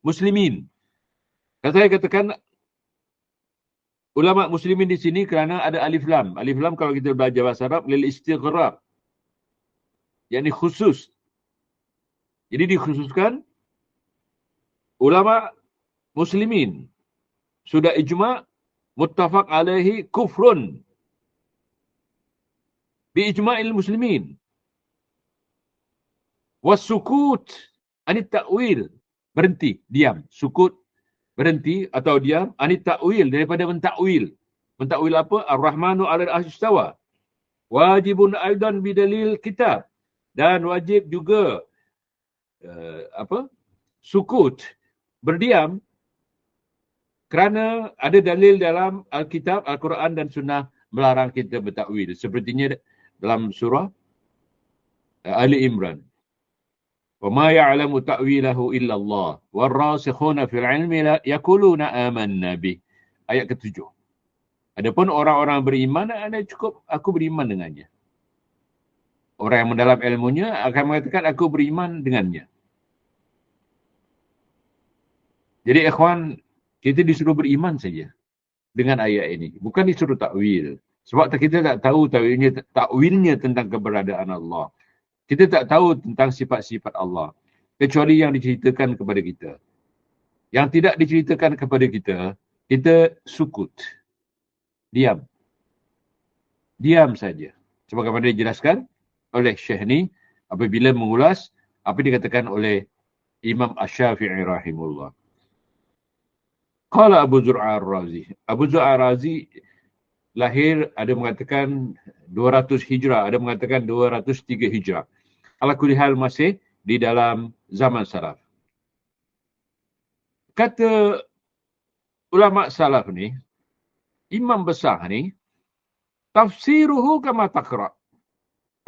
[SPEAKER 1] muslimin. Saya katakan ulama muslimin di sini kerana ada alif lam. Alif lam kalau kita belajar bahasa Arab lil istighraq. Yakni khusus. Jadi dikhususkan ulama muslimin. Sudah ijma' muttafaq alaihi kufrun. Bi ijma'il muslimin. Wasukut anit ta'wil. Berhenti, diam. Sukut, berhenti atau diam. Anit ta'wil, daripada mentakwil. Mentakwil apa? Ar-Rahmanu alal arsy istawa. Wajibun aidan bidalil kitab. Dan wajib juga sukut, berdiam kerana ada dalil dalam Alkitab, Al-Quran dan Sunnah melarang kita bertakwil. Sepertinya dalam surah Ali Imran. وَمَا يَعْلَمُ تَأْوِيلَهُ إِلَّا اللَّهُ وَالرَّاسِخُونَ فِي الْعِلْمِ يَقُولُونَ آمَنَّا بِهِ. Ayat ke-7. Adapun orang-orang beriman, ada cukup aku beriman dengannya. Orang yang mendalam ilmunya akan mengatakan aku beriman dengannya. Jadi ikhwan, kita disuruh beriman saja dengan ayat ini. Bukan disuruh takwil. Sebab kita tak tahu takwilnya tentang keberadaan Allah. Kita tak tahu tentang sifat-sifat Allah. Kecuali yang diceritakan kepada kita. Yang tidak diceritakan kepada kita, kita sukut. Diam. Diam saja. Sebagaimana dijelaskan oleh Syekh ni apabila mengulas apa dikatakan oleh Imam Asy-Syafi'i rahimahullah. Qala Abu Zur'a Ar-Razi. Abu Zur'a Ar-Razi lahir, ada mengatakan 200 Hijrah, ada mengatakan 203 Hijrah. Ala kulli hal masih di dalam zaman salaf. Kata ulama salaf ni, imam besar ni, tafsiruhu kama taqra.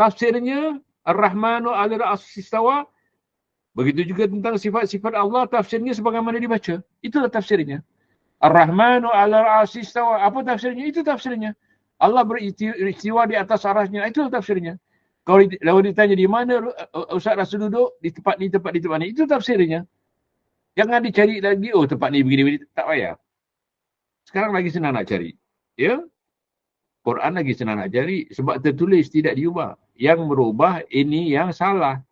[SPEAKER 1] Tafsirnya Ar-Rahmanu 'alal 'arsy istawa. Begitu juga tentang sifat-sifat Allah, tafsirnya sebagaimana dibaca. Itulah tafsirnya. Ar-Rahmanu 'alal 'arsy istawa. Apa tafsirnya? Itu tafsirnya. Allah beristiwa di atas arasnya. Itulah tafsirnya. Kalau ditanya di mana Ustaz Rasul duduk, di tempat ni, tempat ni. Itu tafsirnya. Jangan dicari lagi, oh tempat ni begini. Tak payah. Sekarang lagi senang nak cari. Ya? Quran lagi senang nak cari. Sebab tertulis, tidak diubah. Yang berubah, ini yang salah.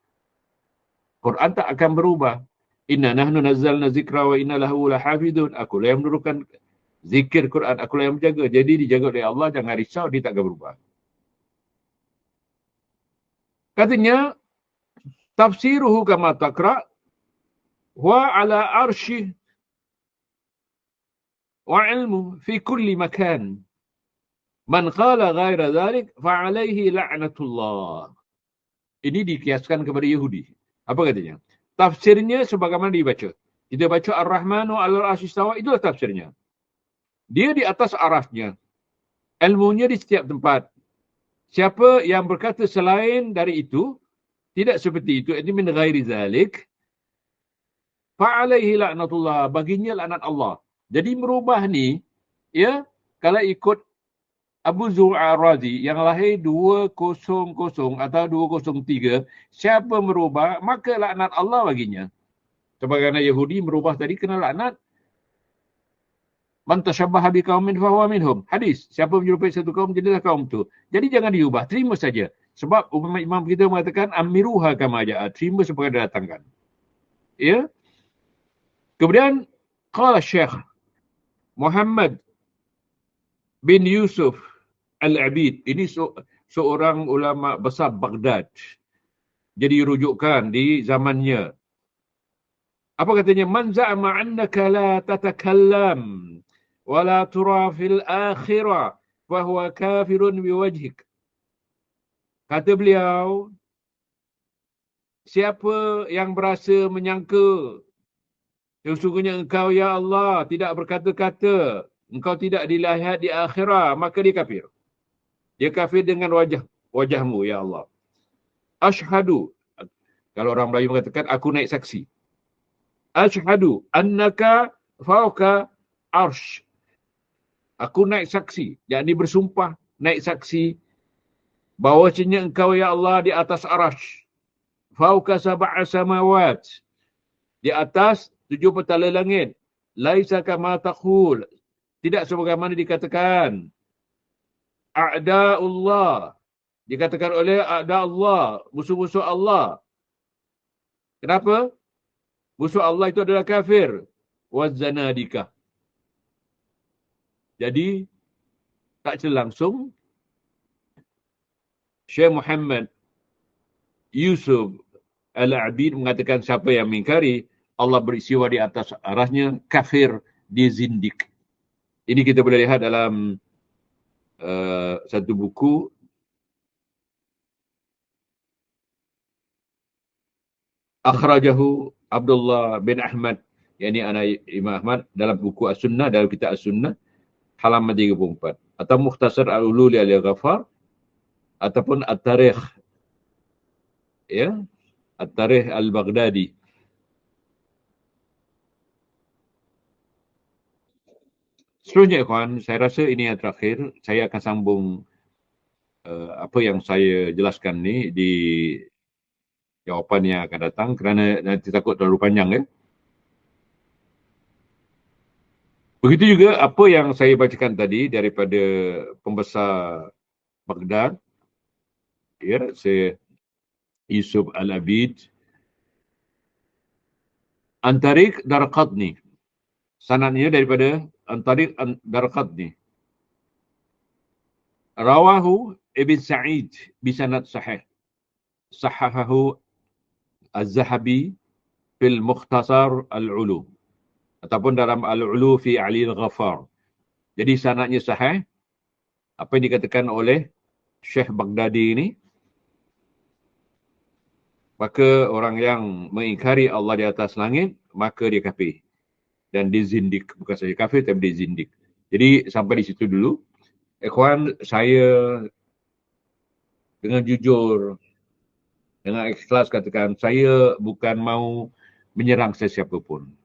[SPEAKER 1] Quran tak akan berubah. Inna nahnu nazzalna zikra wa inna lahu lahafidun. Akulah yang menurunkan zikir Quran. Akulah yang menjaga. Jadi dijaga oleh Allah. Jangan risau, dia tak akan berubah. Katanya, tafsiruhu kama taqra wa ala arsyih wa ilmu fi kulli makan. Man qala ghaira dhalik fa alaihi la'natullah. Ini dikiaskan kepada Yahudi. Apa katanya? Tafsirnya sebagaimana dibaca. Kita baca Ar-Rahmanu 'alal 'arsy istawa, itulah tafsirnya. Dia di atas arasnya. Ilmunya di setiap tempat. Siapa yang berkata selain dari itu, tidak seperti itu, ini min ghairi zalik, fa alaihi la'natullah, baginya laknat Allah. Jadi merubah ni, ya, kalau ikut Abu Zur'ah Razi yang lahir 200 atau 203, siapa merubah, maka laknat Allah baginya. Sebagaimana Yahudi merubah tadi kena laknat. Man tashabbaha biqaumin fahuwa minhum. Hadis, siapa menyerupai satu kaum jadilah kaum itu. Jadi jangan diubah, terima saja. Sebab imam kita mengatakan amiruha kama ja'a, terima seperti datangkan. Ya. Kemudian qala Syekh Muhammad bin Yusuf Al-Abid, ini seorang ulama besar Baghdad. Jadi rujukan di zamannya. Apa katanya? Man za'ama annaka la tatakallam wa la tura fil akhirah fa huwa kafirun biwajhik. Kata beliau, siapa yang berasa menyangka sesungguhnya engkau ya Allah tidak berkata-kata, engkau tidak dilihat di akhirat, maka dia kafir. Dia kafir dengan wajahmu ya Allah. Ashhadu, kalau orang Melayu mengatakan aku naik saksi. Ashhadu annaka fauqa arsh. Aku naik saksi, yakni bersumpah naik saksi bahawasanya engkau ya Allah di atas arasy. Fauqa sab'a samawat. Di atas 7 petala langit. Laisa kama taqul. Tidak sebagaimana dikatakan. A'da'ullah. Dikatakan oleh a'da'ullah, musuh-musuh Allah. Kenapa? Musuh Allah itu adalah kafir. Wazanadikah. Jadi, tak langsung, Syekh Muhammad Yusuf Al-Abid mengatakan siapa yang mengingkari Allah beristiwa di atas arasnya, kafir, dia zindik. Ini kita boleh lihat dalam satu buku akhrajahu Abdullah bin Ahmad, yakni anak Imam Ahmad, dalam buku As-Sunnah, dalam kitab As-Sunnah halaman 34, atau Mukhtasar Al-Ululi Al-Ghaffar, ataupun At-Tarikh, ya, At-Tarikh Al-Baghdadi. Seterusnya, ikhwan, saya rasa ini yang terakhir. Saya akan sambung apa yang saya jelaskan ni di jawapan yang akan datang, kerana nanti takut terlalu panjang, ya. Begitu juga apa yang saya bacakan tadi daripada pembesar Baghdad, ya, Syekh Yusuf Al-Abid, An-Tariq Darqatni. Sanadnya daripada An-Tariq Darqatni. Rawahu Ibn Sa'id bisanad sahih. Sahahahu Az-Zahabi fil Mukhtasar Al-Ulu. Ataupun dalam Al-Ulu fi Ali Al-Ghaffar. Jadi sanadnya sahih. Apa yang dikatakan oleh Syekh Baghdadi ini, maka orang yang mengingkari Allah di atas langit, maka dia kafir. Dan dia zindik. Bukan saja kafir, tapi dia zindik. Jadi sampai di situ dulu. Ikhwan, saya dengan jujur, dengan ikhlas katakan, saya bukan mau menyerang sesiapa pun.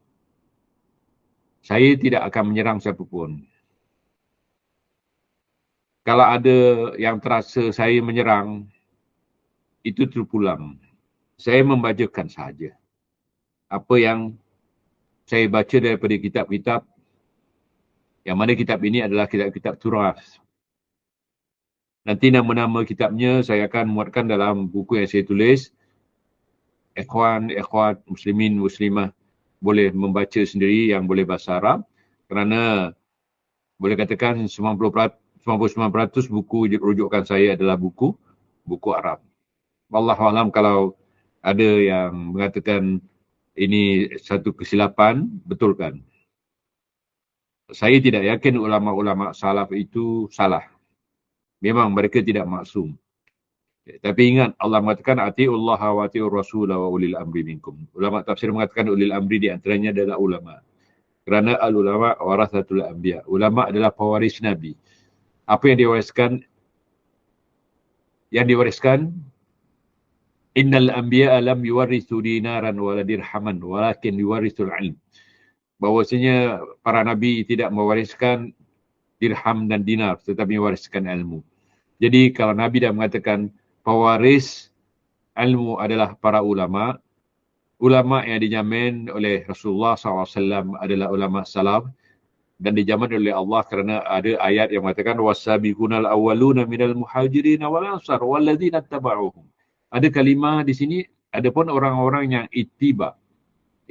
[SPEAKER 1] Saya tidak akan menyerang siapa pun. Kalau ada yang terasa saya menyerang, itu terpulang. Saya membacakan sahaja apa yang saya baca daripada kitab-kitab, yang mana kitab ini adalah kitab-kitab Turath. Nanti nama-nama kitabnya saya akan muatkan dalam buku yang saya tulis. Ikhwan, muslimin, muslimah boleh membaca sendiri yang boleh bahasa Arab, kerana boleh katakan 99% buku rujukan saya adalah buku Arab. Wallahualam, kalau ada yang mengatakan ini satu kesilapan, betulkan. Saya tidak yakin ulama-ulama salaf itu salah. Memang mereka tidak maksum. Tapi ingat, Allah mengatakan ati'ullah wa ati'ur rasul wa ulil amri minkum. Ulama tafsir mengatakan ulil amri di antaranya adalah ulama. Kerana al-ulama warathatul anbiya. Ulama adalah pewaris Nabi. Apa yang diwariskan? Yang diwariskan, innal anbiya lam yuwarithu dinaran wala dirhaman walakin yuwarithul ilm. Bahwasanya para nabi tidak mewariskan dirham dan dinar tetapi mewariskan ilmu. Jadi kalau Nabi dah mengatakan pewaris ilmu adalah para ulama, ulama yang dijamin oleh Rasulullah SAW adalah ulama salaf dan dijamin oleh Allah kerana ada ayat yang mengatakan wasabiqunal awwaluna minal muhajirin wal ansar walladzina tabauhum. Ada kalimah di sini, adapun orang-orang yang ittiba.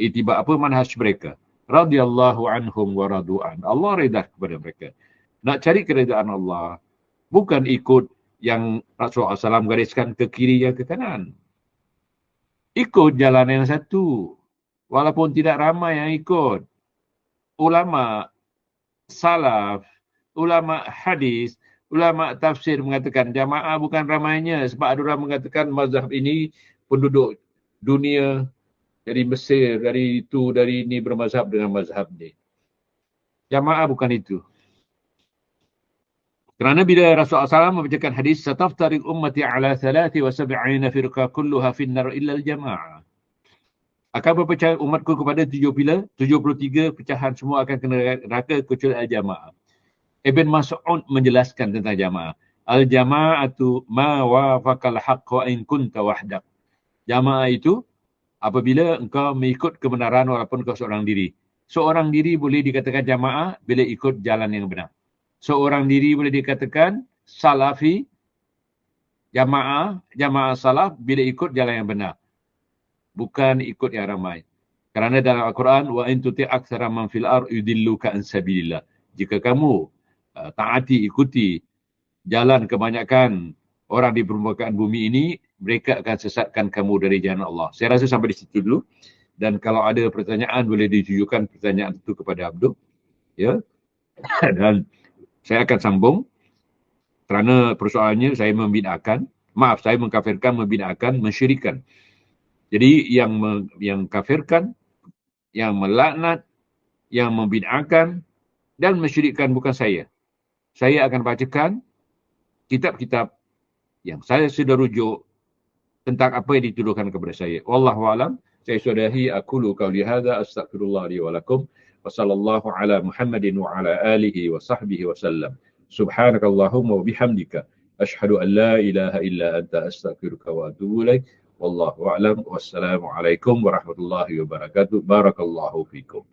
[SPEAKER 1] Ittiba apa manhaj mereka? Radhiyallahu anhum wa radu'an. Allah redha kepada mereka. Nak cari keredaan Allah, bukan ikut yang Rasulullah SAW gariskan ke kiri dan ke kanan. Ikut jalan yang satu. Walaupun tidak ramai yang ikut. Ulama salaf, ulama hadis, ulama tafsir mengatakan jamaah bukan ramainya. Sebab ada orang mengatakan mazhab ini penduduk dunia dari Mesir, dari itu, dari ini bermazhab dengan mazhab ni. Jamaah bukan itu. Kerana bila Rasulullah SAW membacakan hadis, sataftariq ummati ala 73 firqa kulluha finnar illa al-jama'ah. Akan berpecah umatku kepada 73 pecahan, semua akan kena neraka kecuali al-jama'ah. Ibn Mas'ud menjelaskan tentang jamaah. Al-jama'atu ma wafaqal haqqa in kunta wahdak. Jamaah itu apabila engkau mengikut kebenaran walaupun kau seorang diri. Seorang diri boleh dikatakan jamaah bila ikut jalan yang benar. Seorang diri boleh dikatakan salafi, jamaah salaf bila ikut jalan yang benar. Bukan ikut yang ramai. Kerana dalam Al-Quran, wa in tuti' aktsara man fil ard yudilluka an sabilillah. Jika kamu taati, ikuti jalan kebanyakan orang di permukaan bumi ini, mereka akan sesatkan kamu dari jalan Allah. Saya rasa sampai di situ dulu. Dan kalau ada pertanyaan, boleh ditujukan pertanyaan itu kepada Abdul. Ya. Dan saya akan sambung. Kerana persoalannya saya saya mengkafirkan, membid'ahkan, mensyirikan. Jadi yang kafirkan, yang melaknat, yang membid'ahkan dan mensyirikkan bukan saya. Saya akan bacakan kitab-kitab yang saya sudah rujuk tentang apa yang dituduhkan kepada saya. Wallahu a'lam. Saya sudahi aqulu qawli hadza astaghfirullah li wa lakum wa sallallahu ala Muhammadin wa ala alihi wa sahbihi wa sallam. Subhanakallahumma wa bihamdika asyhadu an la ilaha illa anta astaghfiruka wa atubu ilaik. Wallahu a'lam. Wassalamu alaikum warahmatullahi wabarakatuh. Barakallahu fikum.